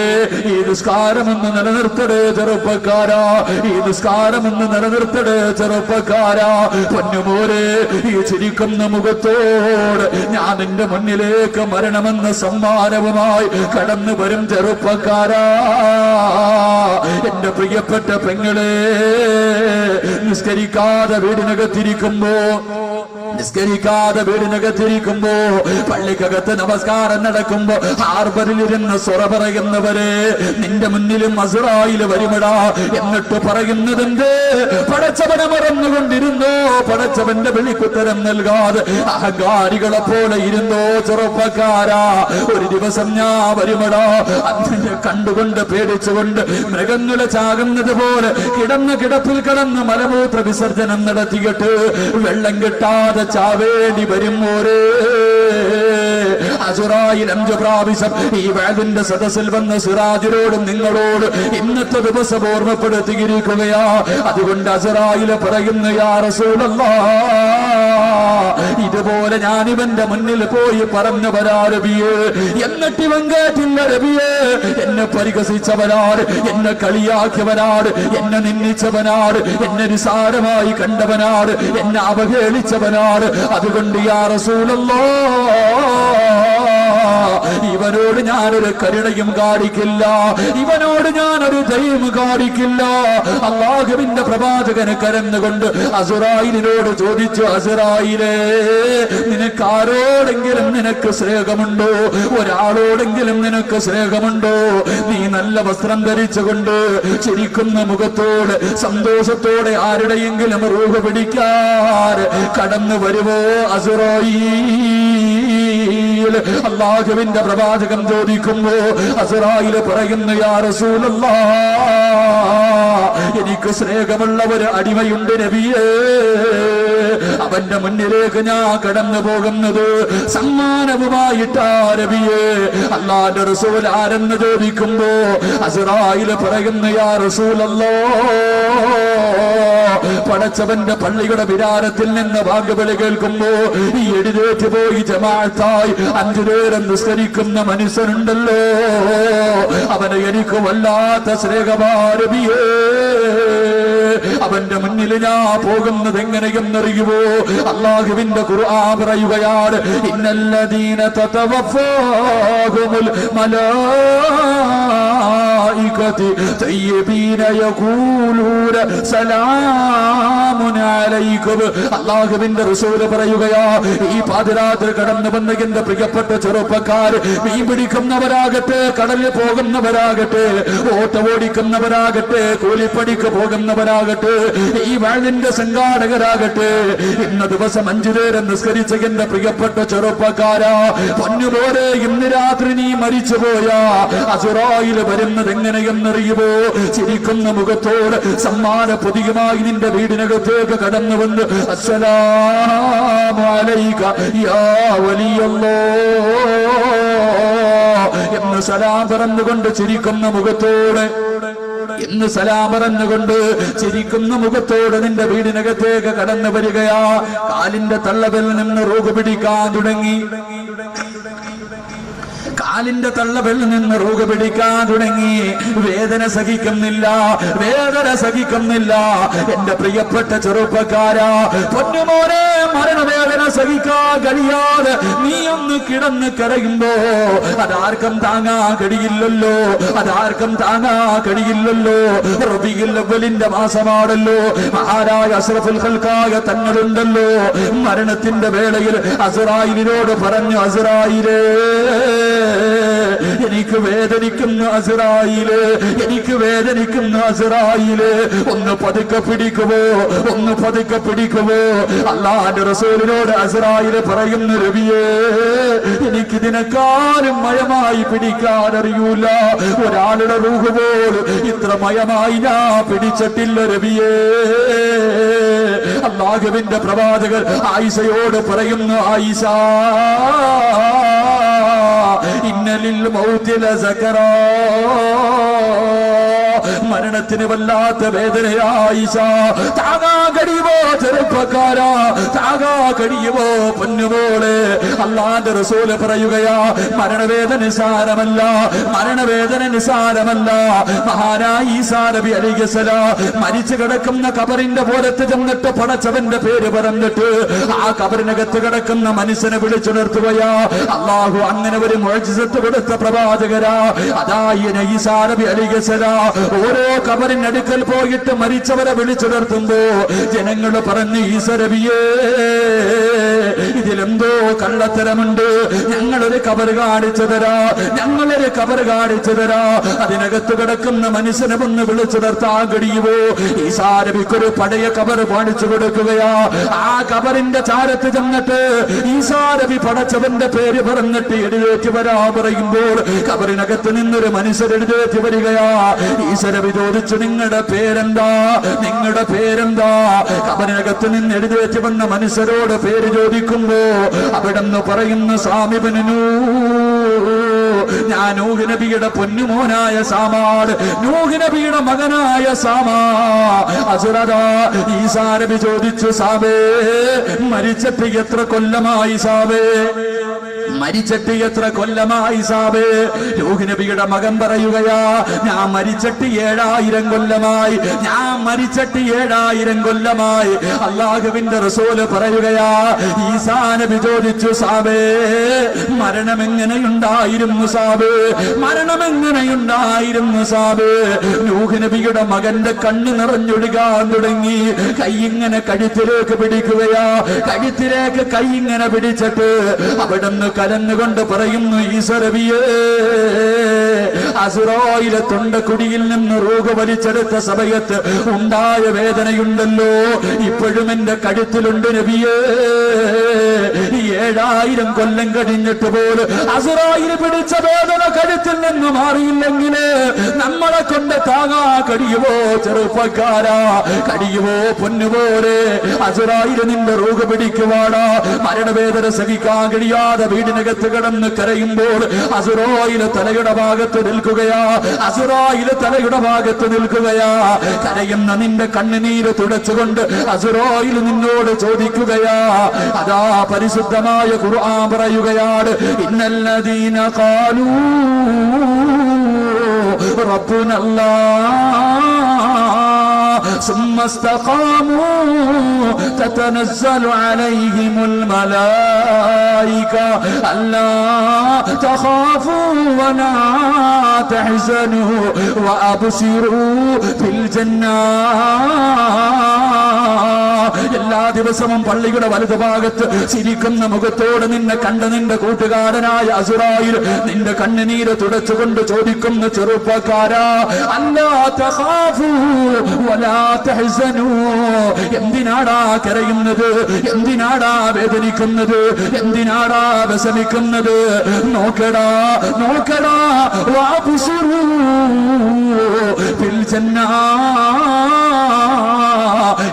ഈ നിസ്കാരമെന്ന് നിലനിർത്തടേ ചെറുപ്പക്കാരാ, ഈ നിസ്കാരമെന്ന് നിലനിർത്തടേ ചെറുപ്പക്കാരാ. പൊന്നുപോരെ, ഈ ചിരിക്കുന്ന മുഖത്തോട് ഞാൻ നിന്റെ മുന്നിലേക്ക് മരണമെന്ന സമ്മാനവുമായി കടന്നു വരും ചെറുപ്പക്കാരാ. എന്റെ പ്രിയപ്പെട്ട പെങ്ങളെ, നിസ്കരിക്കാതെ വീടിനകത്തിരിക്കുമ്പോ പള്ളിക്കകത്ത് നമസ്കാരം നടക്കുമ്പോ ഹാർബറിലിരുന്ന് സ്വറ പറയുന്നവരെ നിന്റെ മുന്നിലും അസ്റായിൽ വരുമടാ. എന്നിട്ട് പറയുന്നതെന്ത്? പടച്ചവനെ മറന്നുകൊണ്ടിരുന്നോ, പടച്ചവന്റെ വിളിക്കുത്തരം നൽകാതെ അഹങ്കാരികളെ പോലെ ഇരുന്നോ ചെറുപ്പക്കാരാ. ഒരു ദിവസം ഞാൻ വരുമടാ, അതിനെ കണ്ടുകൊണ്ട് പേടിച്ചുകൊണ്ട് മൃഗങ്ങളെ ചാകുന്നത് പോലെ കിടന്ന കിടപ്പിൽ കിടന്ന് മലമൂത്ര വിസർജനം നടത്തിയിട്ട് വെള്ളം കിട്ടാതെ ചാവേണ്ടി വരുമ്പോരേ അസ്റായിൽ 5 പ്രാവശ്യം ഈ വഅദിന്റെ സദസ്സിൽ വന്ന സിറാജിനോടും നിങ്ങളോട് ഇന്നത്തെ ദിവസം ഓർമ്മപ്പെടുത്തിയിരിക്കുകയാ. അതുകൊണ്ട് അസ്റായിൽ പറയുന്നു, യാ റസൂലല്ലാഹ്, ഇതുപോലെ ഞാൻ ഇവന്റെ മുന്നിൽ പോയി പറഞ്ഞു വരാ നബിയേ. എന്നിട്ട് ഇവൻ കേട്ടില്ല നബിയേ. എന്നെ പരിഹസിച്ചവനാണ്, എന്നെ കളിയാക്കിയവനാണ്, എന്നെ നിന്ദിച്ചവനാണ്, എന്നെ നിസാരമായി കണ്ടവനാണ്, എന്നെ അവഹേളിച്ചവനാണ്. അതുകൊണ്ട് യാ റസൂലല്ലാഹ്, ഇവനോട് ഞാനൊരു കരുണയും കാണിക്കില്ല, ഇവനോട് ഞാനൊരു ദയയും കാണിക്കില്ല. അല്ലാഹുവിന്റെ പ്രവാചകന് കരന്നുകൊണ്ട് അസ്റായീലിനോട് ചോദിച്ചു, അസ്റായീലേ, നിനക്ക് ആരോടെങ്കിലും നിനക്ക് സ്നേഹമുണ്ടോ? ഒരാളോടെങ്കിലും നിനക്ക് സ്നേഹമുണ്ടോ? നീ നല്ല വസ്ത്രം ധരിച്ചുകൊണ്ട് ചിരിക്കുന്ന മുഖത്തോട് സന്തോഷത്തോടെ ആരുടെയെങ്കിലും റൂഹ് പിടിക്കാൻ കടന്നു വരുമോ അസ്റായീൽ? അല്ലാഹുവിന്റെ പ്രവാചകൻ ചോദിക്കുമ്പോ അസ്റായീൽ പറയുന്നു, യാ റസൂലല്ലാഹ്, എനിക്ക് സ്നേഹമുള്ള ഒരു അടിമയുണ്ട് നബിയേ. അവന്റെ മുന്നിലേക്ക് ഞാൻ കടന്നു പോകുന്നത് സമ്മാനവുമായിട്ടാ നബിയേ. അല്ലാഹുവിന്റെ റസൂൽ ആരെന്ന് ചോദിക്കുമ്പോ അസ്റായീൽ പറയുന്നു, യാ റസൂലല്ലാഹ്, പടച്ചവന്റെ പള്ളിയുടെ വിരാരത്തിൽ നിന്ന് വാങ്കുവിളി കേൾക്കുമ്പോ ഈ എഴുന്നേറ്റ് പോയി ജമാഅത്തായി 5 നേരം നിസ്കരിക്കുന്ന മനുഷ്യനുണ്ടല്ലോ, അവന് എനിക്ക് വല്ലാത്ത സ്നേഹമാരബിയേ. അവന്റെ മുന്നിൽ ഞാൻ പോകുന്നത് എങ്ങനെയെന്നറിയുമോ? അല്ലാഹുവിന്റെ ഖുർആൻ പറയുകയാണ്, ഇന്നല്ലദീന തതവഫാഹുമുൽ മലായികതു തയ്യിബീന യഖൂലൂന സലാമുൻ അലൈക്കും. അല്ലാഹുവിന്റെ റസൂൽ പറയുകയാ, ഈ പാതിരാത്രി കടന്നു വന്ന എന്റെ പ്രിയപ്പെട്ട ചെറുപ്പക്കാർ, മീൻ പിടിക്കുന്നവരാകട്ടെ, കടലിൽ പോകുന്നവരാകട്ടെ, ഓട്ടം ഓടിക്കുന്നവരാകട്ടെ, കൂലിപ്പണിക്ക് പോകുന്നവരാകട്ടെ, ഈ വാഴിന്റെ സംഘാടകരാകട്ടെ, ഇന്ന ദിവസം 5 നേരം നിസ്കരിച്ച എന്റെ പ്രിയപ്പെട്ട ചെറുപ്പക്കാരാ, പൊന്നുപോലെ ഇന്ന് രാത്രി നീ മരിച്ചുപോയാ അസ്റായീൽ വരുന്നത് എങ്ങനെയെന്നറിയുമോ? ചിരിക്കുന്ന മുഖത്തോട് സമ്മാന പൊതിയുമായി നിന്റെ വീടിനകത്തേക്ക് കടന്നു വന്ന്, അസ്സലാമു അലൈക യാ വലിയല്ലാഹ് എന്ന് സലാം പറഞ്ഞുകൊണ്ട് ചിരിക്കുന്ന മുഖത്തോടെ, എന്ന് സലാം പറഞ്ഞുകൊണ്ട് ചിരിക്കുന്ന മുഖത്തോടെ നിന്റെ വീടിനകത്തേക്ക് കടന്നു വരികയാ. കാലിന്റെ തള്ളവിൽ നിന്ന് റൂഹ് പിടിക്കാൻ തുടങ്ങി, കാലിന്റെ തള്ളവിൽ നിന്ന് റൂഹ് പിടിക്കാൻ തുടങ്ങി. വേദന സഹിക്കുന്നില്ല, വേദന സഹിക്കുന്നില്ല. എന്റെ പ്രിയപ്പെട്ട ചെറുപ്പക്കാരാ, പൊന്നുമോനെ, മരണവേദന സഹിക്കാൻ കഴിയാതെ നീ ഒന്ന് കിടന്ന് കരയുമ്പോ അതാർക്കും താങ്ങാൻ കഴിയില്ലല്ലോ, അതാർക്കും താങ്ങാൻ കഴിയില്ലല്ലോ. റബീഉൽ അവ്വലിന്റെ മാസമാണല്ലോ, മഹാനായ അഷ്റഫുൽ ഖൽഖായ തങ്ങളുണ്ടല്ലോ. മരണത്തിന്റെ വേളയിൽ അസ്റായീലിനോട് പറഞ്ഞു, അസ്റായീലേ, എനിക്ക് വേദനിക്കുന്ന അസ്റായീലേ, എനിക്ക് വേദനിക്കുന്ന അസ്റായീലേ, ഒന്ന് പതുക്കെ പിടിക്കുമോ, ഒന്ന് പതുക്കെ പിടിക്കുമോ? അല്ലാഹുവിന്റെ റസൂലിനോട് അസ്റായീൽ പറയുന്നു, നബിയേ, എനിക്കിതിനെക്കാളും മയമായി പിടിക്കാൻ അറിയൂല. ഒരാളുടെ റൂഹ് പോലും ഇത്ര മയമായി ഞാൻ പിടിച്ചിട്ടില്ല നബിയേ. അല്ലാഹുവിന്റെ പ്രവാചകർ ആയിഷയോട് പറയുന്നു, ആയിഷ, ഇന്നലിൽ മൗതി ലസകറാ, മരണത്തിന് വല്ലാത്ത വേദനയായിഷ. താങ്ങാ കഴിയുമോ ചെറുപ്പക്കാരാ, താങ്ങാ കഴിയുമോ പൊന്നുമോളെ? അല്ലാഹുവിന്റെ റസൂൽ പറയുകയാ, മരണവേദന നിസാരമല്ല, മരണവേദന നിസാരമല്ല. മഹാനായ ഈസാ നബി അലൈഹിസ്സലാം മരിച്ചു കിടക്കുന്ന കബറിന്റെ പോലത്ത് ചെന്നിട്ട് പടച്ചവന്റെ പേര് പറഞ്ഞിട്ട് ആ കബറിനകത്ത് കിടക്കുന്ന മനുഷ്യനെ വിളിച്ചുണർത്തുകയാ. അല്ലാഹു അങ്ങനെ ഒരു മുഅ്ജിസത്ത് കൊടുത്ത പ്രവാചകരാ. അതാ ഈസാ നബി അലൈഹിസ്സലാം ഓരോ കബറിനടുക്കൽ പോയിട്ട് മരിച്ചവരെ വിളിച്ചുണർത്തുമ്പോ ജനങ്ങൾ പറഞ്ഞു, ഈസാ നബിയേ, ഇതിലെന്തോ കള്ളത്തരമുണ്ട്, ഞങ്ങളൊരു കബർ കാണിച്ചു തരാ, ഞങ്ങളൊരു കബർ കാണിച്ചു തരാ, അതിനകത്ത് കിടക്കുന്ന മനുഷ്യനെ ഒന്ന് വിളിച്ചുണർത്താൻ കഴിയുമോ? ഈസാ നബിക്കൊരു പഴയ കബർ കാണിച്ചു കൊടുക്കുകയാ. ആ കബറിന്റെ ചാരത്ത് ചെന്നിട്ട് ഈസാ നബി പടച്ചവന്റെ പേര് പറഞ്ഞിട്ട് എഴുന്നേറ്റ് വരാ പറയുമ്പോൾ കബറിനകത്ത് നിന്നൊരു മനുഷ്യർ എഴുന്നേറ്റ് വരികയാ. ഈസാ നബി ചോദിച്ചു, നിങ്ങളുടെ പേരെന്താ, നിങ്ങളുടെ പേരെന്താ? കബറിനകത്ത് നിന്ന് എഴുന്നേറ്റ് വന്ന മനുഷ്യരോട് പേര് ചോദിക്കുമ്പോ അവിടെന്ന് പറയുന്ന സാമിബിനു, ഞാൻ നൂഹ് നബിയുടെ പൊന്നുമോനായ സാമാണ്, നൂഹ് നബിയുടെ മകനായ സാമാ. അസുരദാ ഈസാ നബി ചോദിച്ചു, സാബേ, മരിച്ചിട്ട് എത്ര കൊല്ലമായി സാബേ? മരിച്ചിട്ട് എത്ര കൊല്ലമായി സാബേ? നൂഹ് നബിയുടെ മകൻ പറയുകയാ, ഞാൻ മരിച്ചിട്ട് 7000 കൊല്ലമായി, ഞാൻ മരിച്ചിട്ട് 7000 കൊല്ലമായി. അല്ലാഹുവിന്റെ റസൂല് പറയുകയാ, ഈസാ നബി ചോദിച്ചു, സാബേ മരണം എങ്ങനെയുണ്ടായിരുന്നു സാബേ? മരണം എങ്ങനെയുണ്ടായിരുന്നു സാബേ? നൂഹ് നബിയുടെ മകന്റെ കണ്ണ് നിറഞ്ഞൊഴുകാൻ തുടങ്ങി. കൈ ഇങ്ങനെ കഴുത്തിലേക്ക് പിടിക്കുകയാ, കഴുത്തിലേക്ക് കൈ ഇങ്ങനെ പിടിച്ചിട്ട് അവിടുന്ന് കരഞ്ഞുകൊണ്ട് പറയുന്നു, ഈസ നബിയേ, അസ്റായിലെ തൊണ്ടക്കുടിയിൽ നിന്ന് റൂഹ് വലിച്ചെടുത്ത സമയത്ത് ഉണ്ടായ വേദനയുണ്ടല്ലോ, ഇപ്പോഴും എന്റെ കഴുത്തിലുണ്ട് നബിയേ. 7000 കൊല്ലം കഴിഞ്ഞിട്ട് പോലും അസ്റായിൽ പിടിച്ച വേദന കഴുത്തിൽ നിന്ന് മാറിയില്ലെങ്കിൽ നമ്മളെ കൊണ്ട് താങ്ങാ കഴിയുമോ ചെറുപ്പക്കാരാ? കഴിയുമോ പൊന്നുപോലെ? അസ്റായിൽ നിന്റെ റൂഹ് പിടിക്കുവാടാ. മരണവേദന സഹിക്കാൻ കഴിയാതെ വീടിനകത്ത് കിടന്ന് കരയുമ്പോൾ അസ്റായിൽ തലയുടെ ഭാഗത്ത് നിൽക്കുകയാ, അസ്റായിൽ തലയുടെ ഭാഗത്ത് നിൽക്കുകയാ. കരയുന്ന നിന്റെ കണ്ണുനീര് തുടച്ചുകൊണ്ട് അസ്റായിൽ നിന്നോട് ചോദിക്കുകയാ. അതാ പരിശുദ്ധമായ ഖുർആൻ പറയുകയാണ്, ഇന്നല്ലദീന ഖാലൂ റബ്ബുനല്ലാഹ് ثم استقاموا تتنزل عليهم الملائكة ألا تخافوا ولا تحزنوا وأبشروا بالجنة. എല്ലാ ദിവസവും പള്ളിയുടെ വലതുഭാഗത്ത് ചിരിക്കുന്ന മുഖത്തോട് നിന്നെ കണ്ട നിന്റെ കൂട്ടുകാരനായ അസ്റായിൽ നിന്റെ കണ്ണുനീര് തുടച്ചുകൊണ്ട് ചോദിക്കുന്ന ചെറുപ്പക്കാരാ, അല്ലാ തഖാഫൂ വലാ തഹ്സനൂ, എന്തിനാടാ കരയുന്നത്? എന്തിനാടാ വേദനിക്കുന്നത്? എന്തിനാടാ വിഷമിക്കുന്നത്? നോക്കടാ നോക്കടാ, വഅബ്ശിറൂ ബിൽ ജന്ന.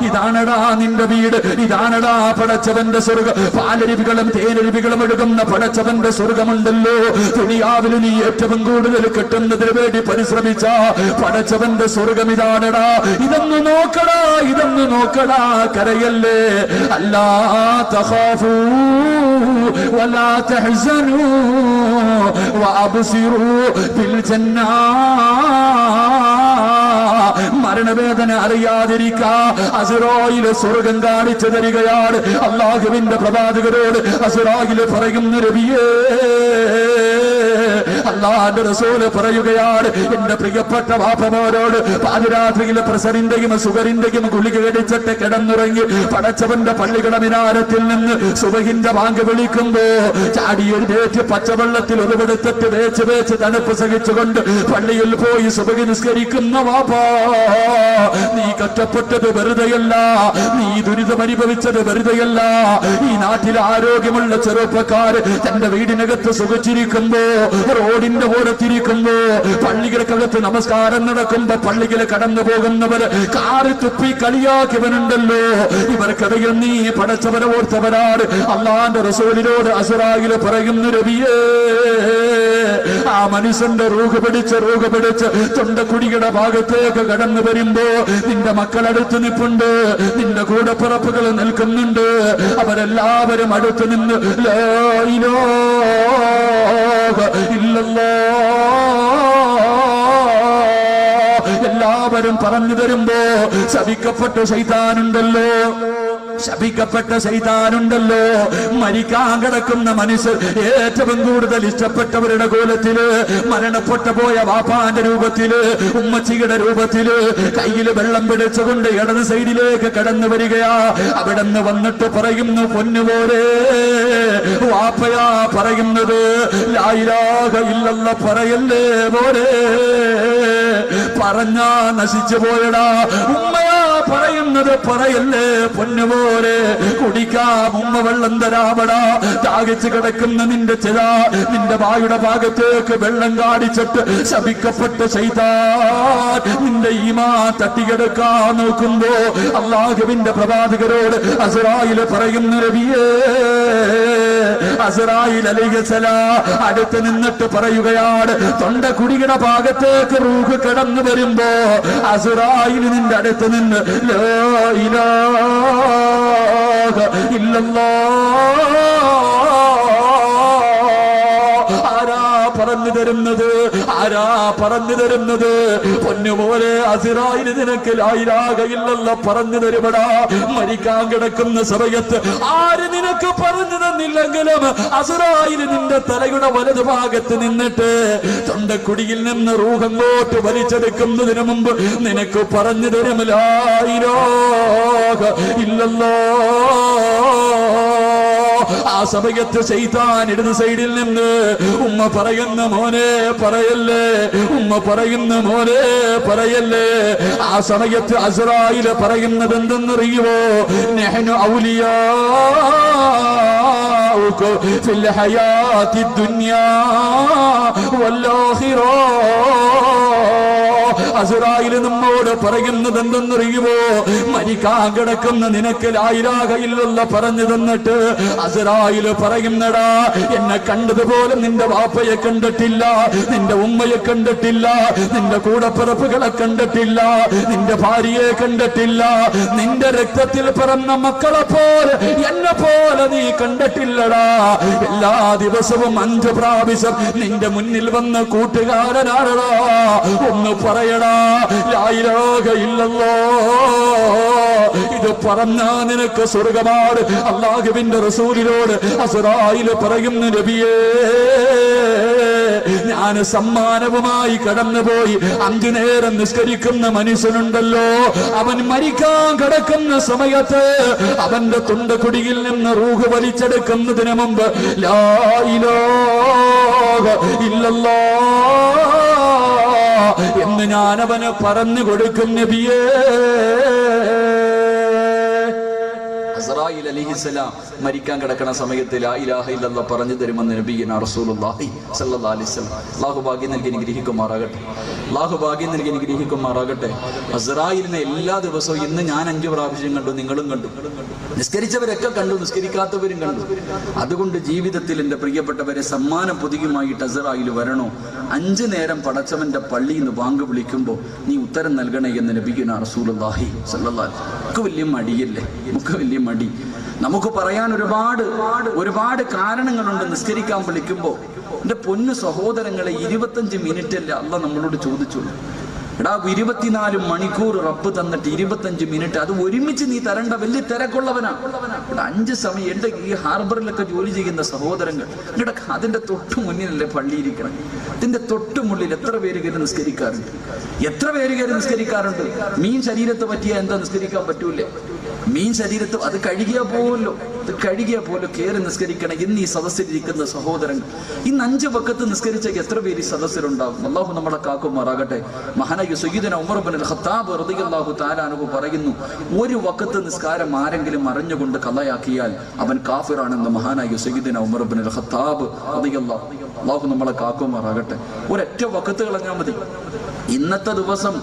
ഇതാണടാ നിന്റെ വീട്, ഇതാണടാ പടച്ചവന്റെ സ്വർഗം. പാലരുവികളും തേനരുവികളും ഒഴുകുന്ന പടച്ചവന്റെ സ്വർഗമുണ്ടല്ലോ. ദുനിയാവിൽ നീ ഏറ്റവും കൂടുതൽ കിട്ടുന്നതിന് വേണ്ടി പരിശ്രമിച്ച പടച്ചവന്റെ സ്വർഗം ഇതാണടാ. ഇതൊന്ന് നോക്കടാ, ഇതൊന്ന് നോക്കടാ, കരയല്ലേ. അല്ലാ തഖാഫൂ വലാ തഹ്സനൂ വഅബ്ശിറൂ ബിൽ ജന്ന. മരണവേദന അറിയാതിരിക്കാ അസ്റായിൽ സ്വർഗം കാണിച്ചു തരികയാണ്. അല്ലാഹുവിന്റെ പ്രവാചകരോട് അസ്റായിൽ പറയുന്ന നബിയേ, അല്ലാഹുവിന്റെ റസൂല് പറയുകയാണ്, എന്റെ പ്രിയപ്പെട്ട വാപ്പമാരോട് പാതിരാത്രിയിലെ പ്രഷറിന്റെയും സുഗറിന്റെയും ഗുളിക കടിച്ചിട്ട് കിടന്നുറങ്ങി പടച്ചവന്റെ പള്ളിയുടെ മിനാരത്തിൽ നിന്ന് സുബഹിന്റെ ബാങ്ക് വിളിക്കുമ്പോ ചാടിയെഴുന്നേറ്റ് പച്ചവെള്ളത്തിൽ ഉരുവെടുത്തിട്ട് വേച്ച് തണുപ്പ് സഹിച്ചുകൊണ്ട് പള്ളിയിൽ പോയി സുബഹി നിസ്കരിക്കുന്ന വാപ്പാ, നീ കഷ്ടപ്പെട്ടത് വെറുതെയല്ല, നീ ദുരിതം അനുഭവിച്ചത് വെറുതെയല്ല. ഈ നാട്ടിൽ ആരോഗ്യമുള്ള ചെറുപ്പക്കാര് തന്റെ വീടിനകത്ത് സുഖിച്ചിരിക്കുമ്പോ, റോഡിന്റെ ഓരത്തിരിക്കുമ്പോ, പള്ളികൾക്കകത്ത് നമസ്കാരം നടക്കുമ്പോ പള്ളികൾ കടന്നു പോകുന്നവര് കാറ് തുപ്പി കളിയാക്കിയവനുണ്ടല്ലോ, ഇവർക്കിടയിൽ നീ പടച്ചവരെ ഓർത്തവരാണ്. അല്ലാഹുവിന്റെ റസൂലിനോട് അസ്റായിൽ പറയുന്നു, നബിയേ, ആ മനുഷ്യന്റെ റൂഹ് പിടിച്ച് തൊണ്ടക്കുടിയുടെ ഭാഗത്തേക്ക് കടന്നു വരുമ്പോ നിന്റെ മക്കളടുത്ത് നിൽപ്പുണ്ട്, നിന്റെ കൂടപ്പിറപ്പുകൾ നിൽക്കുന്നുണ്ട്. അവരെല്ലാവരും അടുത്ത് നിന്ന് ലാ ഇലാഹ ഇല്ലല്ലാഹ് എല്ലാവരും പറഞ്ഞു തരുമ്പോ ശപിക്കപ്പെട്ട ശൈത്താനുണ്ടല്ലോ, ശപിക്കപ്പെട്ട ശൈത്താനുണ്ടല്ലോ. മരിക്കാൻ കിടക്കുന്ന മനുഷ്യർ ഏറ്റവും കൂടുതൽ ഇഷ്ടപ്പെട്ടവരുടെ കോലത്തില് മരണപ്പെട്ടു പോയ വാപ്പാന്റെ രൂപത്തില്, ഉമ്മച്ചിയുടെ രൂപത്തില് കയ്യിൽ വെള്ളം പിടിച്ചുകൊണ്ട് ഇടത് സൈഡിലേക്ക് കടന്നു വരികയാ. അവിടെന്ന് വന്നിട്ട് പറയുന്നു, പൊന്നുപോലെ വാപ്പയാ പറയുന്നത് ലാ ഇലാഹ ഇല്ലല്ലാഹ് പറയല്ലേ പോലെ, പറഞ്ഞാ നശിച്ചു പോയടാ. ഉമ്മയാ പറയുന്നത് പറയല്ലേ പൊന്നുപോലെ, കുടിക്കാം ഉമ്മ വെള്ളം തരാമടാ. ദാഹിച്ച് കിടക്കുന്ന നിന്റെ ചില നിന്റെ വായുടെ ഭാഗത്തേക്ക് വെള്ളം കാണിച്ചിട്ട് ശപിക്കപ്പെട്ട ശൈത്താൻ നിന്റെ ഈമാൻ തട്ടിയെടുക്കാൻ നോക്കുമ്പോ അല്ലാഹുവിന്റെ പ്രവാചകരോട് അസ്റായിൽ പറയുന്ന നബിയേ, അസ്റായിൽ അലൈഹിസ്സലാം അടുത്ത് നിന്നിട്ട് പറയുകയാണ്, തൊണ്ടക്കുടിയുടെ ഭാഗത്തേക്ക് റൂഹ് കടന്നു വരുമ്പോ അസ്റായിൽ നിന്റെ അടുത്ത് നിന്ന് ലാ ഇലാഹ ഇല്ലല്ലാഹ് ആരാ പറഞ്ഞു തരുന്നത്? പൊന്നുപോലെ അസ്റായിൽ നിനക്ക് ലാ ഇലാഹ ഇല്ലല്ലാഹ് പറഞ്ഞു തരുമെടാ. മരിക്കാൻ കിടക്കുന്ന സമയത്ത് ആര് നിനക്ക് പറഞ്ഞു തന്നില്ലെങ്കിലും അസ്റായിൽ നിന്റെ തലയുടെ വലതുഭാഗത്ത് നിന്നിട്ട് തൊണ്ടക്കുടിയിൽ നിന്ന് റൂഹങ്ങോട്ട് വലിച്ചെടുക്കുന്നതിന് മുമ്പ് നിനക്ക് പറഞ്ഞു തരും ലാ ഇലാഹ ഇല്ലല്ലാഹ്. ആ സമയത്ത് ശൈത്താൻ ഇടത് സൈഡിൽ നിന്ന് ഉമ്മ പറയുന്ന മോനെ പറയല്ലേ, ഉമ്മ പറയുന്ന മോനെ പറയല്ലേ. ആ സമയത്ത് അസ്റായിൽ പറയുന്നത് എന്തെന്നറിയുമോ? നഹ്നു ഔലിയാഉക ഫിൽ ഹയാത്തി ദുനിയാ വൽ ആഖിറ. അസ്റായിൽ നമ്മോട് പറയുന്നത് എന്തെന്നറിയുമോ? മരിക്കാൻ കിടക്കുന്ന നിനക്ക് ലാ ഇലാഹ ഇല്ലല്ലാഹ് പറഞ്ഞു തന്നിട്ട് അസ്റായിൽ പറയുന്നടാ, എന്നെ കണ്ടതുപോലെ നിന്റെ വാപ്പയെ കണ്ടിട്ടില്ല, നിന്റെ ഉമ്മയെ കണ്ടിട്ടില്ല, നിന്റെ കൂടപ്പിറപ്പുകളെ കണ്ടിട്ടില്ല, നിന്റെ ഭാര്യയെ കണ്ടിട്ടില്ല, നിന്റെ രക്തത്തിൽ പിറന്ന മക്കളെ പോലെ എന്നെ പോലെ നീ കണ്ടിട്ടില്ലടാ. എല്ലാ ദിവസവും 5 പ്രാവശ്യം നിന്റെ മുന്നിൽ വന്ന കൂട്ടുകാരനാരടാ. ഒന്ന് പറയടാ ലാ ഇലാഹ ഇല്ലല്ലാഹ്. ഇത് പറഞ്ഞാ നിനക്ക് സ്വർഗമാണ്. അല്ലാഹുവിന്റെ റസൂലിനോട് അസ്റായിൽ പറയുന്ന നബിയേ, ഞാൻ സമ്മാനവുമായി കടന്നുപോയി 5 നേരം നിസ്കരിക്കുന്ന മനുഷ്യനുണ്ടല്ലോ, അവൻ മരിക്കാൻ കിടക്കുന്ന സമയത്ത് അവന്റെ തൊണ്ടക്കുടിയിൽ നിന്ന് റൂഹ് വലിച്ചെടുക്കുന്നതിന് മുമ്പ് ലാ ഇലാഹ ഇല്ലല്ലാഹ് എന്ന് ഞാൻ അവന് പറഞ്ഞു കൊടുക്കും നബിയേ. അസ്റായിൽ അലൈഹിസ്സലാം മരിക്കാൻ കിടക്കുന്ന സമയത്ത് ലാ ഇലാഹ ഇല്ലല്ലാഹ് പറഞ്ഞു തരുമെന്ന് നബിയുനാ റസൂലുള്ളാഹി സ്വല്ലല്ലാഹു അലൈഹി വസല്ലം. അല്ലാഹു ഭാഗ്യം നൽകി അനുഗ്രഹിക്കുമാറാകട്ടെ, അല്ലാഹു ഭാഗ്യം നൽകി അനുഗ്രഹിക്കുമാറാകട്ടെ. അസ്റായിലിനെ എല്ലാ ദിവസവും ഇന്ന് ഞാൻ 5 പ്രാവശ്യം കണ്ടു, നിങ്ങളും കണ്ടു, നിസ്കരിച്ചവരൊക്കെ കണ്ടു, നിസ്കരിക്കാത്തവരും കണ്ടു. അതുകൊണ്ട് ജീവിതത്തിൽ എൻ്റെ പ്രിയപ്പെട്ടവരെ സമ്മാനം പൊതിയുമായിട്ട് അസ്റായിൽ വരണോ? 5 നേരം പടച്ചവന്റെ പള്ളിയിൽ നിന്ന് ബാങ്ക് വിളിക്കുമ്പോൾ നീ ഉത്തരം നൽകണേ എന്ന് നബിയുനാ റസൂലുള്ളാഹി സ്വല്ലല്ലാഹു അലൈഹി വസല്ലം. നമുക്ക് വലിയ മടിയല്ലേ, നമുക്ക് വലിയ മടി. നമുക്ക് പറയാൻ ഒരുപാട് കാരണങ്ങളുണ്ട്. നിസ്കരിക്കാൻ വിളിക്കുമ്പോൾ എൻ്റെ പൊന്നു സഹോദരങ്ങളെ 25 മിനിറ്റ് അല്ലേ അള്ളാഹ് നമ്മളോട് ചോദിച്ചുള്ളൂ. എടാ 24 മണിക്കൂർ റബ്ബ് തന്നിട്ട് 25 മിനിറ്റ് അത് ഒരുമിച്ച് നീ തരണ്ട, വലിയ തിരക്കുള്ളവനാ. 5 സമയം എൻ്റെ ഈ ഹാർബറിലൊക്കെ ജോലി ചെയ്യുന്ന സഹോദരങ്ങൾ അതിന്റെ തൊട്ടു മുന്നിലല്ലേ പള്ളിയിരിക്കണം. അതിന്റെ തൊട്ടു മുന്നിൽ എത്ര പേര് കയറി നിസ്കരിക്കാറുണ്ട്, എത്ര പേര് കയറി നിസ്കരിക്കാറുണ്ട്. മീൻ ശരീരത്തെ പറ്റിയാ എന്താ നിസ്കരിക്കാൻ പറ്റൂലേ? മീൻ ശരീരത്ത് അത് കഴുകിയാ പോവല്ലോ, അത് കഴുകിയാ പോലും കയറി നിസ്കരിക്കണം. ഇന്ന് ഈ സദസ്സിലിരിക്കുന്ന സഹോദരങ്ങൾ ഇന്ന് 5 വഖത്ത് നിസ്കരിച്ചേക്ക് എത്ര പേര് ഈ സദസ്സിലുണ്ടാകും? അല്ലാഹു നമ്മളെ കാക്കുമാറാകട്ടെ. മഹാനായ സയ്യിദുനാ ഉമർ ഇബ്നുൽ ഖത്താബ് റളിയല്ലാഹു തആല അൻഹു പറയുന്നു, 1 വഖത്ത് നിസ്കാരം ആരെങ്കിലും അറിഞ്ഞുകൊണ്ട് ഖളയാക്കിയാൽ അവൻ കാഫിറാണെന്ന് മഹാനായ സയ്യിദുനാ ഉമർ ഇബ്നുൽ ഖത്താബ് റളിയല്ലാഹു. അല്ലാഹു നമ്മളെ കാക്കുമാറാകട്ടെ. ഒരൊറ്റ വഖത്ത് കളഞ്ഞാൽ മതി. ഇന്നത്തെ ദിവസം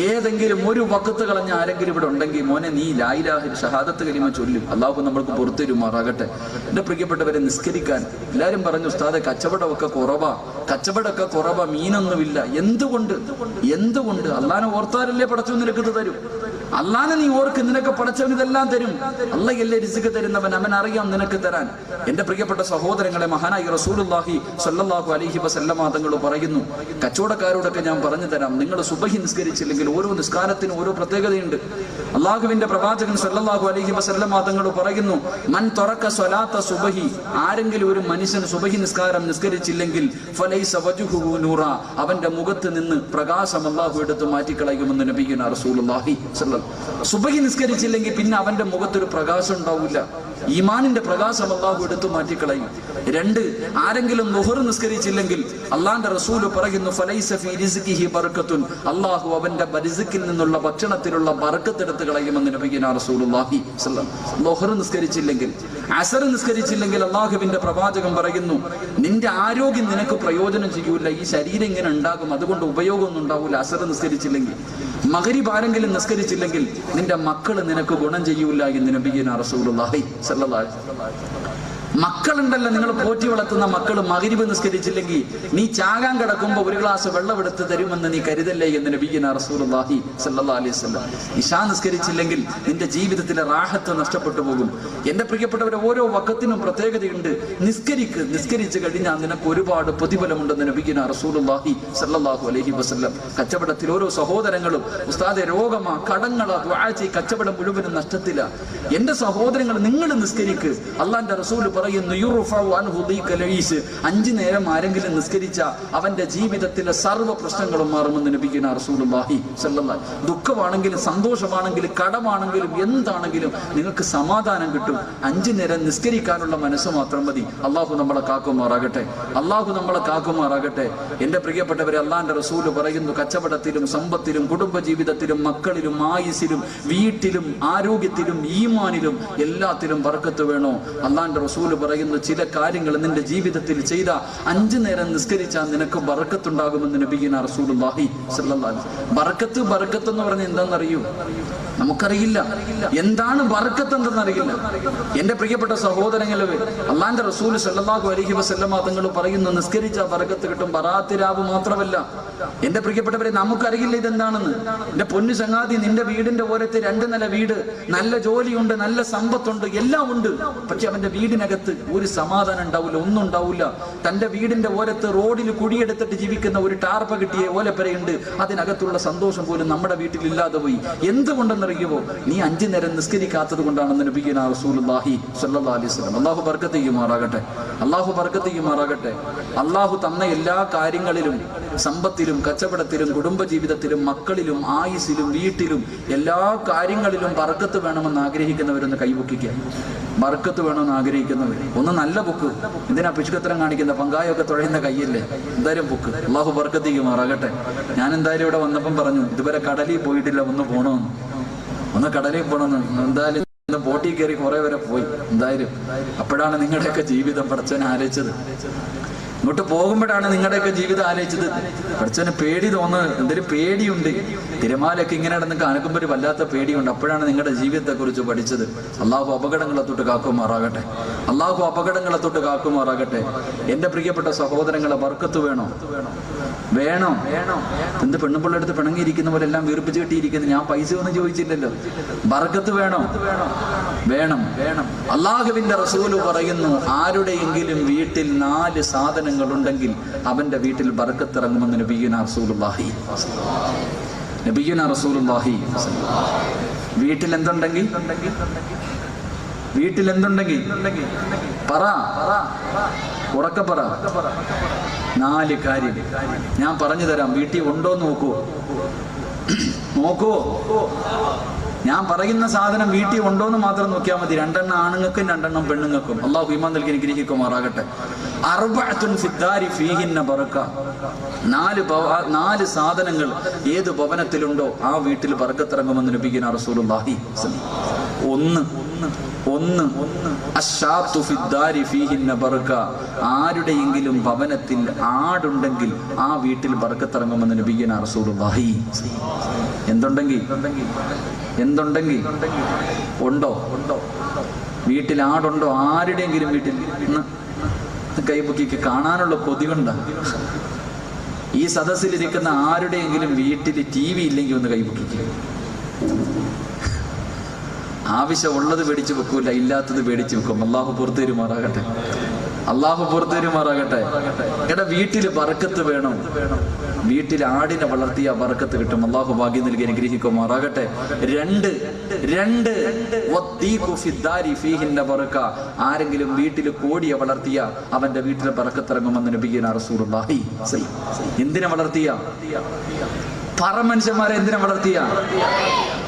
ഏതെങ്കിലും 1 വഖത്ത് കളഞ്ഞ ആരെങ്കിലും ഇവിടെ ഉണ്ടെങ്കിൽ മോനെ നീ ലാ ഇലാഹ ഷഹാദത്ത് കലിമ ചൊല്ലും. അല്ലാഹു നമ്മൾക്ക് പുറത്തുവരുമാറാകട്ടെ. എൻ്റെ പ്രിയപ്പെട്ടവരെ, നിസ്കരിക്കാൻ എല്ലാവരും പറഞ്ഞു ഉസ്താദെ കച്ചവടമൊക്കെ കുറവാ, മീനൊന്നുമില്ല. എന്തുകൊണ്ട് അള്ളാനെ ഓർത്താലല്ലേ പടച്ചവൻ നിനക്ക് ഇത് തരും. അള്ളാനെ നീ ഓർക്ക്, നിനക്ക് പടച്ചവൻ ഇതെല്ലാം തരും. അള്ളയല്ലേ റിസ്ക് തരുന്നവൻ, അവൻ അറിയാം നിനക്ക് തരാൻ. എൻ്റെ പ്രിയപ്പെട്ട സഹോദരങ്ങളെ, മഹാനായ റസൂലുള്ളാഹി സ്വല്ലല്ലാഹു അലൈഹി വസല്ലമ തങ്ങൾ പറയുന്നു, കച്ചവടക്കാരോടൊക്കെ ഞാൻ പറഞ്ഞു തരാം, നിങ്ങൾ സുബഹി നിസ്കരിച്ചില്ലെങ്കിൽ ഓരോ നിസ്കാരത്തിനും ഓരോ പ്രത്യേകതയുണ്ട്. അള്ളാഹുവിന്റെ പ്രവാചകൻ സ്വല്ലല്ലാഹു അലൈഹി വസല്ലമ തങ്ങൾ പറയുന്നു, മൻ തറക സ്വലാത്ത സുബഹി, ആരെങ്കിലും ഒരു മനുഷ്യൻ സുബഹി നിസ്കാരം നിസ്കരിച്ചില്ലെങ്കിൽ ഫലൈസ വജ്ഹുഹു നൂറ, അവന്റെ മുഖത്ത് നിന്ന് പ്രകാശം അള്ളാഹു എടുത്ത് മാറ്റിക്കളയുമെന്ന് നബിയുനാ റസൂലുള്ളാഹി സ്വല്ലല്ലാഹു. സുബഹി നിസ്കരിച്ചില്ലെങ്കിൽ പിന്നെ അവന്റെ മുഖത്തൊരു പ്രകാശം ഉണ്ടാവില്ല, ഈമാനിന്റെ പ്രകാശം അള്ളാഹു എടുത്തു മാറ്റിക്കളയും. 2, ആരെങ്കിലും ളുഹർ നിസ്കരിച്ചില്ലെങ്കിൽ അള്ളാന്റെ റസൂല് പറയുന്നു, ഫലൈസ ഫീ റിസ്ഖിഹി ബർക്കത്തുൻ, അള്ളാഹു അവന്റെ റിസ്ഖിൽ നിന്നുള്ള ഭക്ഷണത്തിലുള്ള ബർക്കത്ത് എടുത്ത് കളയുമെന്ന് നബിയുനാ റസൂലുള്ളാഹി സ്വല്ലല്ലാഹു. ളുഹർ നിസ്കരിച്ചില്ലെങ്കിൽ, അസർ നിസ്കരിച്ചില്ലെങ്കിൽ അള്ളാഹുവിന്റെ പ്രവാചകൻ പറയുന്നു, നിന്റെ ആരോഗ്യം നിനക്ക് പ്രയോജനം ചെയ്യൂല, ഈ ശരീരം ഇങ്ങനെ ഉണ്ടാകും, അതുകൊണ്ട് ഉപയോഗമൊന്നും ഉണ്ടാവില്ല. അസർ നിസ്കരിച്ചില്ലെങ്കിൽ, മഗ്രിബ് ആരെങ്കിലും നിസ്കരിച്ചില്ലെങ്കിൽ നിന്റെ മക്കള് നിനക്ക് ഗുണം ചെയ്യൂല എന്ന് നബിയുനാ റസൂലുള്ളാഹി സ്വല്ലല്ലാഹു അലൈഹി വസല്ലം. മക്കളുണ്ടല്ലോ, നിങ്ങൾ പോറ്റി വളർത്തുന്ന മക്കൾ മഗ്‌രിബ് നിസ്കരിച്ചില്ലെങ്കിൽ നീ ചാകാൻ കിടക്കുമ്പോൾ ഒരു ഗ്ലാസ് വെള്ളം എടുത്ത് തരുമെന്ന് നീ കരുതല്ലേ എന്ന് നബിയുനാ റസൂലുള്ളാഹി സ്വല്ലല്ലാഹു അലൈഹി വസല്ലം. ഇശാ നിസ്കരിച്ചില്ലെങ്കിൽ നിന്റെ ജീവിതത്തിലെ റാഹത്ത് നഷ്ടപ്പെട്ടു പോകും. എന്റെ പ്രിയപ്പെട്ടവരെ, ഓരോ വഖത്തിനും പ്രത്യേകതയുണ്ട്. നിസ്കരിച്ചു കഴിഞ്ഞാൽ നിനക്ക് ഒരുപാട് പ്രതിഫലമുണ്ടെന്ന് നബിയുനാ റസൂലുള്ളാഹി സ്വല്ലല്ലാഹു അലൈഹി വസല്ലം. കച്ചവടത്തിൽ ഓരോ സഹോദരങ്ങളും ഉസ്താദെ രോഗമാ, കടങ്ങളാ, ദുആ ചെയ്യ്, കച്ചവടം മുഴുവനും നഷ്ടത്തില. എന്റെ സഹോദരങ്ങൾ, നിങ്ങൾ നിസ്കരിക്ക്. അള്ളാന്റെ റസൂൽ പറയുന്നു, 5 നേരം ആരെങ്കിലും നിസ്കരിച്ച അവന്റെ ജീവിതത്തിലെ സർവ്വ പ്രശ്നങ്ങളും മാറുമെന്ന് നബിയുനാ റസൂലുള്ളാഹി സ്വല്ലല്ലാഹു. ദുഃഖമാണെങ്കിലും സന്തോഷമാണെങ്കിലും കടമാണെങ്കിലും എന്താണെങ്കിലും നിങ്ങൾക്ക് സമാധാനം കിട്ടും. 5 നേരം നിസ്കരിക്കാനുള്ള മനസ്സ് മാത്രം മതി. അള്ളാഹു നമ്മളെ കാക്കുമാറാകട്ടെ, അള്ളാഹു നമ്മളെ കാക്കുമാറാകട്ടെ. എന്റെ പ്രിയപ്പെട്ടവരെ, അള്ളാന്റെ റസൂല് പറയുന്നു, കച്ചവടത്തിലും സമ്പത്തിലും കുടുംബജീവിതത്തിലും മക്കളിലും ആയുസിലും വീട്ടിലും ആരോഗ്യത്തിലും ഈമാനിലും എല്ലാത്തിലും ബർക്കത്ത് വേണോ? അള്ളാന്റെ റസൂല് പറയുന്നു, ചില കാര്യങ്ങൾ നിന്റെ ജീവിതത്തിൽ ചെയ്ത 5 നേരം നിസ്കരിച്ചാൽ നിനക്ക് ബർക്കത്തുണ്ടാകുമെന്ന് നബിയുനാ റസൂലുള്ളാഹി സ്വല്ലല്ലാഹു അലൈഹി വസല്ലം. ബർക്കത്ത് എന്ന് പറഞ്ഞാൽ എന്താണെന്നറിയൂ? നമുക്കറിയില്ല. എന്താണ് ബർക്കത്ത് എന്തെന്നറിയില്ല. എന്റെ പ്രിയപ്പെട്ട സഹോദരങ്ങളെ, അള്ളാന്റെ റസൂൽ സ്വല്ലല്ലാഹു അലൈഹി വസല്ലം തങ്ങൾ പറയുന്നു, നിസ്കരിച്ചാൽ ബർക്കത്ത് കിട്ടും. ബറാത്ത് രാവ് മാത്രമല്ല എന്റെ പ്രിയപ്പെട്ടവരെ, നമുക്കറിയില്ല ഇതെന്താണെന്ന്. എന്റെ പൊന്നു ചങ്ങാതി, നിന്റെ വീടിന്റെ ഓരത്ത് 2 നില വീട്, നല്ല ജോലിയുണ്ട്, നല്ല സമ്പത്തുണ്ട്, എല്ലാം ഉണ്ട്. പക്ഷെ അവന്റെ വീടിനകത്ത് ഒരു സമാധാനം ഉണ്ടാവില്ല, ഒന്നും ഉണ്ടാവില്ല. തന്റെ വീടിന്റെ ഓരത്ത് റോഡിൽ കുടിയെടുത്തിട്ട് ജീവിക്കുന്ന ഒരു ടാർപ്പ കിട്ടിയ ഓലപ്പരയുണ്ട്, അതിനകത്തുള്ള സന്തോഷം പോലും നമ്മുടെ വീട്ടിൽ ഇല്ലാതെ പോയി. എന്തുകൊണ്ടെന്നറിയുമോ? നീ 5 നേരം നിസ്കരിക്കാത്തത് കൊണ്ടാണെന്ന് നബിയുനാ റസൂലുള്ളാഹി സ്വല്ലല്ലാഹു അലൈഹി വസല്ലം. അല്ലാഹു ബർക്കത്ത് ചെയ്യുമാറാകട്ടെ, അല്ലാഹു ബർക്കത്ത് ചെയ്യുമാറാകട്ടെ. അല്ലാഹു തന്ന എല്ലാ കാര്യങ്ങളിലും, സമ്പത്തിലും കച്ചവടത്തിലും കുടുംബജീവിതത്തിലും മക്കളിലും ആയുസിലും വീട്ടിലും എല്ലാ കാര്യങ്ങളിലും ബർക്കത്ത് വേണമെന്ന് ആഗ്രഹിക്കുന്നവരൊന്ന് കൈപൊക്കിക്കുക. ബർക്കത്ത് വേണമെന്ന് ആഗ്രഹിക്കുന്നവർ ഒന്ന് നല്ല ബുക്ക്. എന്തിനാ പിശുക്കത്തരം കാണിക്കുന്ന? പങ്കായൊക്കെ തുഴയുന്ന കയ്യല്ലേ? എന്തായാലും ബുക്ക്. അല്ലാഹു ബർക്കത്ത് ചെയ്യുമാറാകട്ടെ. ഞാൻ എന്തായാലും ഇവിടെ വന്നപ്പം പറഞ്ഞു, ഇതുവരെ കടലിൽ പോയിട്ടില്ല, ഒന്ന് പോകണമെന്ന്, ഒന്ന് കടലിൽ പോകണമെന്ന്. എന്തായാലും ബോട്ടിൽ കയറി കുറെ വരെ പോയി. എന്തായാലും അപ്പോഴാണ് നിങ്ങളുടെയൊക്കെ ജീവിതം പടച്ചവൻ ആലോചിച്ചത്. ഇങ്ങോട്ട് പോകുമ്പോഴാണ് നിങ്ങളുടെയൊക്കെ ജീവിതം ആലോചിച്ചത്. പഠിച്ചവന് പേടി തോന്നുന്നത്, എന്തൊരു പേടിയുണ്ട്. തിരമാലൊക്കെ ഇങ്ങനെ നടന്ന് അനക്കുമ്പോൾ ഒരു വല്ലാത്ത പേടിയുണ്ട്. അപ്പോഴാണ് നിങ്ങളുടെ ജീവിതത്തെ കുറിച്ച് പഠിച്ചത്. അള്ളാഹു അപകടങ്ങളെ തൊട്ട് കാക്കുമാറാകട്ടെ, അള്ളാഹു അപകടങ്ങളെ തൊട്ട് കാക്കുമാറാകട്ടെ. എന്റെ പ്രിയപ്പെട്ട സഹോദരങ്ങളെ, ബർക്കത്ത് വേണോ? വേണോ? എന്ത് പെണ്ണുപിള്ളടുത്ത് പിണങ്ങിയിരിക്കുന്ന പോലെ എല്ലാം വീർപ്പിച്ച് കിട്ടിയിരിക്കുന്നു. ഞാൻ പൈസ ഒന്നും ചോദിച്ചില്ലല്ലോ. ബർക്കത്ത് വേണോ? വേണം. അള്ളാഹുവിന്റെ റസൂല് പറയുന്നു, ആരുടെയെങ്കിലും വീട്ടിൽ 4 സാധനങ്ങൾ ഉണ്ടെങ്കിൽ അവന്റെ വീട്ടിൽ ബർക്കത്ത് ഇറങ്ങുമെന്ന് നബിയുനാ റസൂലുള്ളാഹി. വീട്ടിൽ എന്തുണ്ടെങ്കിൽ പറ, ഉറക്കെ പറ. 4 കാര്യം ഞാൻ പറഞ്ഞു തരാം. വീട്ടിൽ ഉണ്ടോ നോക്കൂ. ഞാൻ പറയുന്ന സാധനം വീട്ടിൽ ഉണ്ടോന്ന് മാത്രം നോക്കിയാൽ മതി. 2 ആണുങ്ങൾക്കും 2 പെണ്ണുങ്ങൾക്കും. അല്ലാഹു ഈമാൻ നൽകി അനുഗ്രഹിക്കുമാറാകട്ടെ. 4 സാധനങ്ങൾ ഏത് ഭവനത്തിലുണ്ടോ ആ വീട്ടിൽ ബർക്കത്തിറങ്ങുമെന്ന് നബിയുനാ റസൂലുള്ളാഹി. 1 അശ്ശാത്തു ഫിദ്ദാരി ഫീഹിന്ന ബർക. ആരുടെയെങ്കിലും ഭവനത്തിൽ ആടുണ്ടെങ്കിൽ ആ വീട്ടിൽ ബർക്കത്തിറങ്ങുമെന്ന് നബിയുനാ റസൂലുള്ളാഹി. എന്തുണ്ടെങ്കിൽ ഉണ്ടോ? വീട്ടിൽ ആടുണ്ടോ? ആരുടെയെങ്കിലും വീട്ടിൽ? കൈപൊക്കിക്ക് കാണാനുള്ള കൊതി കൊണ്ടാ. ഈ സദസ്സിലിരിക്കുന്ന ആരുടെയെങ്കിലും വീട്ടിൽ TV ഇല്ലെങ്കിൽ ഒന്ന് കൈപൊക്കിക്ക്. ആവശ്യമുള്ളത് പേടിച്ചു വെക്കൂല, ഇല്ലാത്തത് പേടിച്ചു വെക്കും. അല്ലാഹു പുറത്തേരുമാറാകട്ടെ, അല്ലാഹു പുറത്തേരുമാറാകട്ടെ. എടാ, വീട്ടിൽ ബർക്കത്ത് വേണം. വീട്ടിൽ ആടിനെ വളർത്തിയ ബർക്കത്ത് കിട്ടും. അല്ലാഹു ഭാഗ്യം നൽകി അനുഗ്രഹിക്കുമാറാകട്ടെ. 2 ആരെങ്കിലും വീട്ടിൽ കോഴിയെ വളർത്തിയ അവന്റെ വീട്ടിൽ ബർക്കത്തിറങ്ങുമെന്ന് നബിയുനാ റസൂലുള്ളാഹി. എന്തിനെ വളർത്തിയ? മനുഷ്യന്മാരെ എന്തിനാ വളർത്തിയ?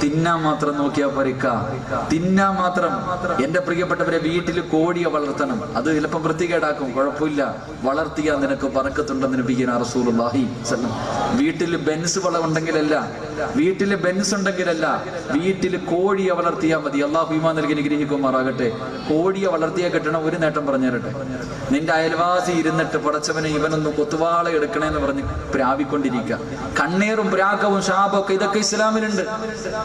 തിന്നാൻ മാത്രം നോക്കിയാ പരിക്ക, തിന്നാൻ മാത്രം. എന്റെ പ്രിയപ്പെട്ടവരെ, വീട്ടിൽ കോഴിയെ വളർത്തണം. അത് ചിലപ്പം വൃത്തികേടാക്കും, കുഴപ്പമില്ല. വളർത്തിയാ നിനക്ക് ബർക്കത്തുണ്ടെന്ന് നബിയുനാ റസൂലുള്ളാഹി. വീട്ടിൽ ബെൻസ് ഉണ്ടെങ്കിലല്ല, വീട്ടിൽ കോഴിയെ വളർത്തിയാൽ മതി. അല്ലാഹു ഈമാൻ നൽകി അനുഗ്രഹിക്കുമാറാകട്ടെ. കോഴിയെ വളർത്തിയാ കിട്ടണ ഒരു നേട്ടം പറഞ്ഞു തരട്ടെ. നിന്റെ അയൽവാസി ഇരുന്നിട്ട് പടച്ചവനെ ഇവനൊന്ന് കൊത്തുവാള എടുക്കണേന്ന് പറഞ്ഞ് പ്രാവിക്കൊണ്ടിരിക്കുക. കണ്ണീറും പ്രാക്കവും ശാപമൊക്കെ ഇതൊക്കെ ഇസ്ലാമിലുണ്ട്.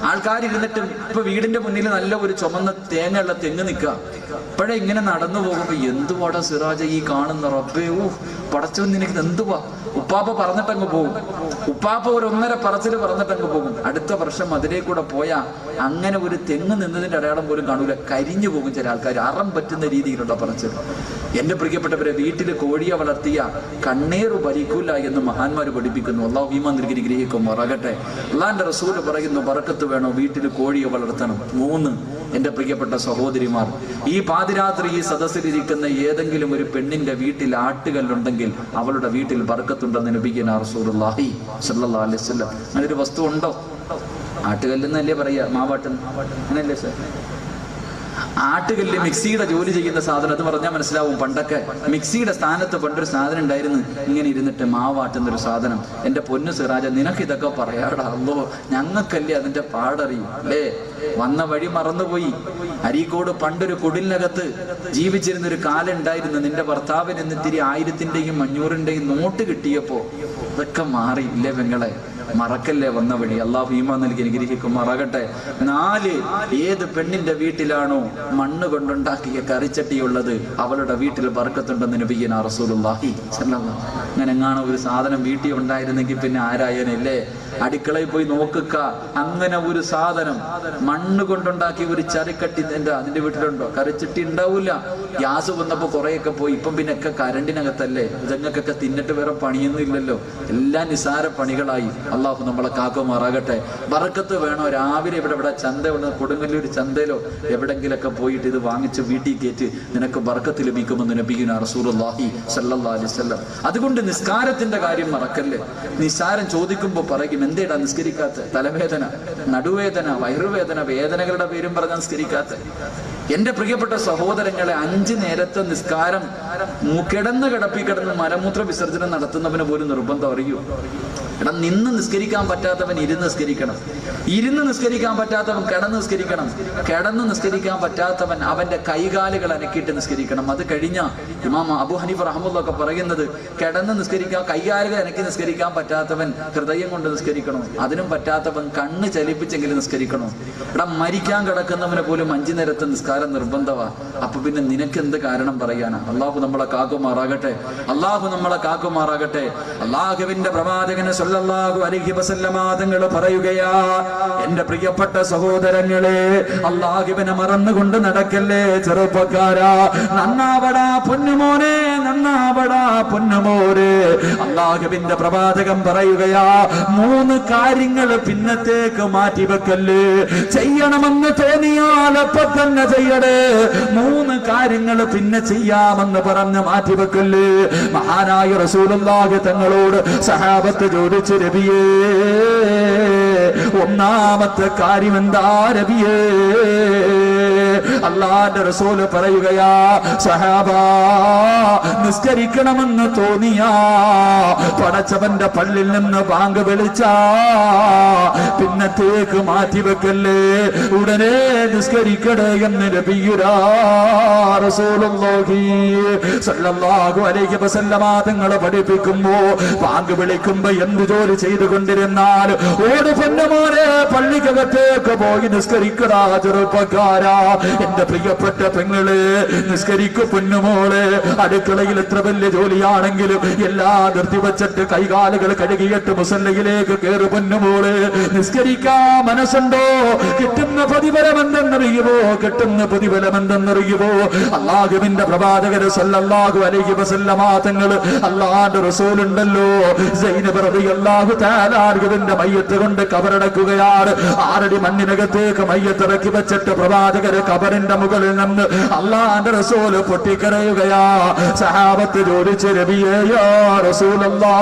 ആൾക്കാരിരുന്നിട്ട് ഇപ്പൊ വീടിന്റെ മുന്നിൽ നല്ല ഒരു ചുമന്ന തേങ്ങയുള്ള തെങ്ങ് നിൽക്കുക. ഇപ്പോഴേ ഇങ്ങനെ നടന്നു പോകുമ്പോ എന്തുവാടാ സിറാജ ഈ കാണുന്ന റബ്ബേ, പടച്ചവൻ നിനക്ക് എന്തുവാ. ഉപ്പാപ്പ പറഞ്ഞിട്ടങ്ങ് പോകും. ഉപ്പാപ്പ ഒരു 1.5 പറച്ചില് പറഞ്ഞിട്ടങ്ങ് പോകും. അടുത്ത വർഷം അതിലേക്കൂടെ പോയാ അങ്ങനെ ഒരു തെങ്ങ് നിന്നതിന്റെ അടയാളം പോലും കാണൂല, കരിഞ്ഞു പോകും ചില ആൾക്കാർ. അറം പറ്റുന്ന രീതിയിലുള്ള പറച്ചിൽ. എന്റെ പ്രിയപ്പെട്ടവരെ, വീട്ടിൽ കോഴിയെ വളർത്തിയ കണ്ണേറു ഭരിക്കൂല എന്ന് മഹാന്മാര് പഠിപ്പിക്കുന്നു. അള്ളാഹു ഈമാൻ നൽകി ഗ്രഹിക്കും മറകട്ടെ. അള്ളാന്റെ റസൂല് പറയുന്നു, ബറക്കത്ത് വേണോ വീട്ടിൽ കോഴിയെ വളർത്തണം. 3 എന്റെ പ്രിയപ്പെട്ട സഹോദരിമാർ, ഈ പാതിരാത്രി ഈ സദസ്സിലിരിക്കുന്ന ഏതെങ്കിലും ഒരു പെണ്ണിന്റെ വീട്ടിൽ ആട്ടുകല്ലുണ്ടെങ്കിൽ അവളുടെ വീട്ടിൽ ബർക്കത്തുണ്ടെന്ന് നബിയുനാ റസൂലുള്ളാഹി സ്വല്ലല്ലാഹു അലൈഹി വസല്ലം. അങ്ങനെ ഒരു വസ്തു ഉണ്ടോ? ആട്ടുകല്ലെന്നല്ലേ പറയാ, മാവാട്ടെന്ന് അങ്ങനല്ലേ സാർ? ആട്ടുകല്ല് മിക്സിയുടെ ജോലി ചെയ്യുന്ന സാധനം. അത് പറഞ്ഞാൽ മനസ്സിലാവും. പണ്ടൊക്കെ മിക്സിയുടെ സ്ഥാനത്ത് പണ്ടൊരു സാധനം ഉണ്ടായിരുന്നു, ഇങ്ങനെ ഇരുന്നിട്ട് മാവാട്ടുന്നൊരു സാധനം. എന്റെ പൊന്നു സിറാജ, നിനക്ക് ഇതൊക്കെ പറയാടാ. അല്ലോ, ഞങ്ങൾക്കല്ലേ അതിന്റെ പാടറിയും അല്ലേ? വന്ന വഴി മറന്നുപോയി. അരീക്കോട് പണ്ടൊരു കുടിലിനകത്ത് ജീവിച്ചിരുന്ന ഒരു കാലം ഉണ്ടായിരുന്നു. നിന്റെ ഭർത്താവിന് എന്നിത്തിരി 1000-ന്റെയും 500-ന്റെയും നോട്ട് കിട്ടിയപ്പോ ഇതൊക്കെ മാറി ഇല്ലേ പെങ്ങളെ? മറക്കല്ലേ വന്ന വഴി. അള്ളാഹു ഈമാൻ നൽകി അനുഗ്രഹിക്കും മറകട്ടെ. 4, ഏത് പെണ്ണിന്റെ വീട്ടിലാണോ മണ്ണ് കൊണ്ടുണ്ടാക്കിയ കറിച്ചട്ടിയുള്ളത് അവളുടെ വീട്ടിൽ ബർക്കത്തുണ്ടെന്ന് നബിയുനാ റസൂലുള്ളാഹി സ്വല്ലല്ലാഹു. അങ്ങനെ എങ്ങാണോ ഒരു സാധനം വീട്ടിൽ ഉണ്ടായിരുന്നെങ്കിൽ പിന്നെ ആരായനല്ലേ? അടുക്കളയിൽ പോയി നോക്കുക, അങ്ങനെ ഒരു സാധനം മണ്ണ് കൊണ്ടുണ്ടാക്കിയ ഒരു ചരക്കട്ടി അതിന്റെ വീട്ടിലുണ്ടോ? കറിച്ചട്ടി ഉണ്ടാവൂല. ഗ്യാസ് വന്നപ്പോ കുറെയൊക്കെ പോയി. ഇപ്പം പിന്നെ ഒക്കെ കരണ്ടിനകത്തല്ലേ. ഇതങ്ങൾക്കൊക്കെ തിന്നിട്ട് വേറെ പണിയൊന്നും ഇല്ലല്ലോ. എല്ലാം നിസാര പണികളായി. അള്ളാഹു നമ്മളെ കാക്കുമാറാകട്ടെ. ബർക്കത്ത് വേണോ? രാവിലെ ഇവിടെ ചന്ത ഉണ്ട്, കൊടുങ്ങല്ലൂർ ചന്തയിലോ എവിടെങ്കിലൊക്കെ പോയിട്ട് ഇത് വാങ്ങിച്ച് വീട്ടിൽ കയറ്റി നിനക്ക് ബർക്കത്ത് ലഭിക്കുമെന്ന് നബിയുനാ റസൂലുള്ളാഹി സ്വല്ലല്ലാഹു അലൈഹി വസല്ലം. അതുകൊണ്ട് നിസ്കാരത്തിന്റെ കാര്യം മറക്കല്ലേ. നിസ്കാരം ചോദിക്കുമ്പോ പറയും, എന്തേടാ നിസ്കരിക്കാത്ത? തലവേദന, നടുവേദന, വയറുവേദന, വേദനകളുടെ പേരും പറഞ്ഞാൽ നിസ്കരിക്കാത്ത. എന്റെ പ്രിയപ്പെട്ട സഹോദരങ്ങളെ, 5 നേരത്തെ നിസ്കാരം കിടന്ന് മലമൂത്ര വിസർജനം നടത്തുന്നവന് പോലും നിർബന്ധം അറിയൂ. എടാ, നിന്ന് നിസ്കരിക്കാൻ പറ്റാത്തവൻ ഇരുന്ന് നിസ്കരിക്കണം. ഇരുന്ന് നിസ്കരിക്കാൻ പറ്റാത്തവൻ കിടന്ന് നിസ്കരിക്കണം. കിടന്ന് നിസ്കരിക്കാൻ പറ്റാത്തവൻ അവന്റെ കൈകാലുകൾ അനക്കിയിട്ട് നിസ്കരിക്കണം. അത് കഴിഞ്ഞ ഇമാം അബൂ ഹനീഫ റഹ്മത്തുള്ളാഹി പറയുന്നത്, കിടന്ന് നിസ്കരിക്കാൻ കൈകാലുകൾ അനക്കി നിസ്കരിക്കാൻ പറ്റാത്തവൻ ഹൃദയം കൊണ്ട് നിസ്കരിക്കണം. അതിനും പറ്റാത്തവൻ കണ്ണ് ചലിപ്പിച്ചെങ്കിലും നിസ്കരിക്കണം. എടാ, മരിക്കാൻ കിടക്കുന്നവന് പോലും 5 നേരത്തെ നിസ്കാരം നിർബന്ധമാ. അപ്പൊ പിന്നെ നിനക്ക് എന്ത് കാരണം പറയാനാ? അള്ളാഹു നമ്മളെ കാക്കുമാറാകട്ടെ. അള്ളാഹു നമ്മളെ കാക്കുമാറാകട്ടെ. അള്ളാഹുവിന്റെ പ്രവാചകനെ സല്ലല്ലാഹു അലൈഹി വസല്ലമ തങ്ങൾ പറയുകയാ, എന്റെ പ്രിയപ്പെട്ട സഹോദരങ്ങളെ, അള്ളാഹുവിനെ മറന്നുകൊണ്ട് നടക്കല്ലേ ചെറുപ്പക്കാരാ. നന്നാവടാ പൊന്നുമോനെ, നന്നാവടാ പൊന്നുമോനെ. അള്ളാഹുവിന്റെ പ്രവാചകൻ പറയുകയാ, 3 കാര്യങ്ങൾ പിന്നത്തേക്ക് മാറ്റിവെക്കല്ലേ. ചെയ്യണമെന്ന് തോന്നിയാൽ അപ്പൊ തന്നെ ചെയ്യടേ. 3 കാര്യങ്ങൾ പിന്നെ ചെയ്യാമെന്ന് പറഞ്ഞ് മാറ്റിവെക്കല്ലേ. മഹാനായ റസൂലുള്ളാഹി തങ്ങളോട് സഹാബത്ത് ചോദിച്ചു, നബിയേ, ഒന്നാമത്തെ കാര്യം എന്താ നബിയേ? അല്ലാഹുവിന്റെ റസൂൽ പറയുകയാ, സഹാബാ, നിസ്കരിക്കണമെന്ന് തോന്നിയാ പടച്ചവന്റെ പള്ളിയിൽ നിന്ന് ബാങ്ക് വിളിച്ചാ പിന്നത്തേക്ക് മാറ്റിവെക്കല്ലേ, ഉടനെ നിസ്കരിക്കടേ എന്ന് നബിയുനാ റസൂലുള്ളാഹി സ്വല്ലല്ലാഹു അലൈഹി വസല്ലമ തങ്ങൾ പഠിപ്പിക്കുമ്പോ, ബാങ്ക് വിളിക്കുമ്പോ എന്ത് ജോലി ചെയ്തുകൊണ്ടിരുന്നാൽ ഓട് പൊന്നുമോനെ, പള്ളിക്കകത്തേക്ക് പോയി നിസ്കരിക്കടാ ചെറുപ്പക്കാരാ. എന്റെ പ്രിയപ്പെട്ട പെങ്ങള്, നിസ്കരിക്കു പൊന്നുമോള്. അടുക്കളയിൽ എത്ര വലിയ ജോലിയാണെങ്കിലും എല്ലാം നിർത്തിവച്ചിട്ട് കൈകാലുകൾ കഴുകിയിട്ട് മുസല്ലയിലേക്ക് കയറി പൊന്നുമോള്. നിസ്കരിക്കാ മനസ്സുണ്ടോ? കിട്ടുന്ന പ്രതിഫലം എന്തെന്നറിയുമോ? കിട്ടുന്ന പ്രതിഫലം എന്തെന്നറിയുമോ? അല്ലാഹുവിന്റെ പ്രവാചകര് സല്ലല്ലാഹു അലൈഹി വസല്ലമ തങ്ങള്, അല്ലാഹുവിന്റെ റസൂലുണ്ടല്ലോ, സൈനബ് റളിയല്ലാഹു തആല അൻഹുവിന്റെ മയ്യത്ത് കൊണ്ട് കബറടക്കുകയാണ്. 6 അടി മണ്ണിനകത്തേക്ക് മയ്യത്ത് ഇറക്കി വെച്ചിട്ട് പ്രവാചകര് കബറിന്റെ മുകളിൽ നിന്ന് അല്ലാഹുവിന്റെ റസൂല് പൊട്ടിക്കരയുകയാ. സഹാബത്ത് ചോദിച്ചു, നബിയേ യാ റസൂലല്ലാഹ്,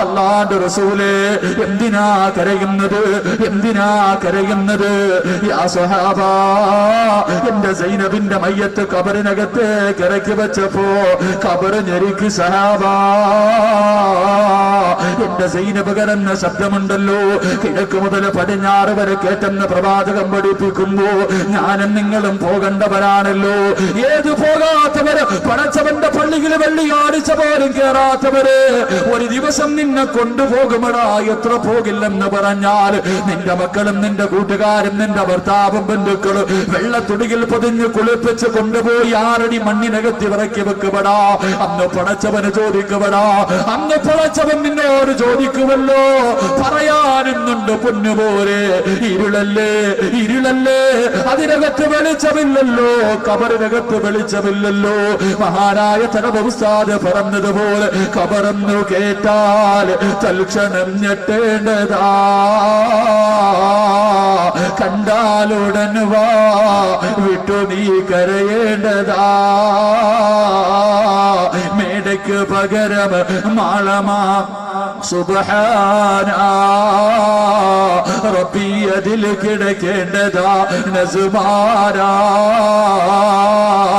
അല്ലാഹുവിന്റെ റസൂലേ, എന്തിനാ കരയുന്നത്? എന്തിനാ കരയുന്നത്? യാ സ്വഹാബാ, എന്റെ സൈനബിന്റെ മയ്യത്ത് കബറിനകത്തേക്ക് ഇറക്കി വെച്ചപ്പോ കബറ് ഞെരുക്കി സഹാബാ. എന്റെ സൈനബ് കരന്ന ശബ്ദമുണ്ടല്ലോ, കിഴക്ക് മുതൽ പടിഞ്ഞാറ് വരെ കേട്ടെന്ന് പ്രവാചകം പഠിപ്പിക്കുമ്പോ ഞാനും നിങ്ങളും പോകേണ്ടവരാണല്ലോ. ഏത് പോകാത്തവര്? പടച്ചവന്റെ പള്ളിയിൽ വെള്ളിയാഴ്ച പോലും കേറാത്തവര് ഒരു ദിവസം നിന്നെ കൊണ്ടുപോകുമടാ. എത്ര പോകില്ലെന്ന് പറഞ്ഞാൽ നിന്റെ മക്കളും നിന്റെ കൂട്ടുകാരും നിന്റെ ഭർത്താവും ബന്ധുക്കളും വെള്ളത്തുടിയിൽ പൊതിഞ്ഞ് കുളിപ്പിച്ച് കൊണ്ടുപോയി 6 അടി മണ്ണിനകത്ത് ഇറക്കി വെക്കുപടാ. അന്ന് പടച്ചവന് ചോദിക്കുപടാ. അന്ന് പടച്ചവൻ നിന്നോട് ചോദിക്കുമല്ലോ. പറയാനുന്നുണ്ട് പൊന്നുപോലെ. ഇരുളല്ലേ ഇരുളല്ലേ, അതിനകത്ത് വെളിച്ചമില്ലല്ലോ, കബറിനകത്ത് വെളിച്ചമില്ലല്ലോ. മഹാനായ തനബ ഉസ്താദ് പറഞ്ഞതുപോലെ കബറന്നു കേട്ടാൽ തൽക്ഷണം ഞെട്ടേണ്ടതാ. കണ്ടാലുടൻ വാ വിട്ടു നീ കരയേണ്ടതാ. മേടയ്ക്ക് പകരം മാളമാ സുബ്ഹാന റബ്ബി അതിൽ കിടക്കേണ്ടതാ നസുമാരാ.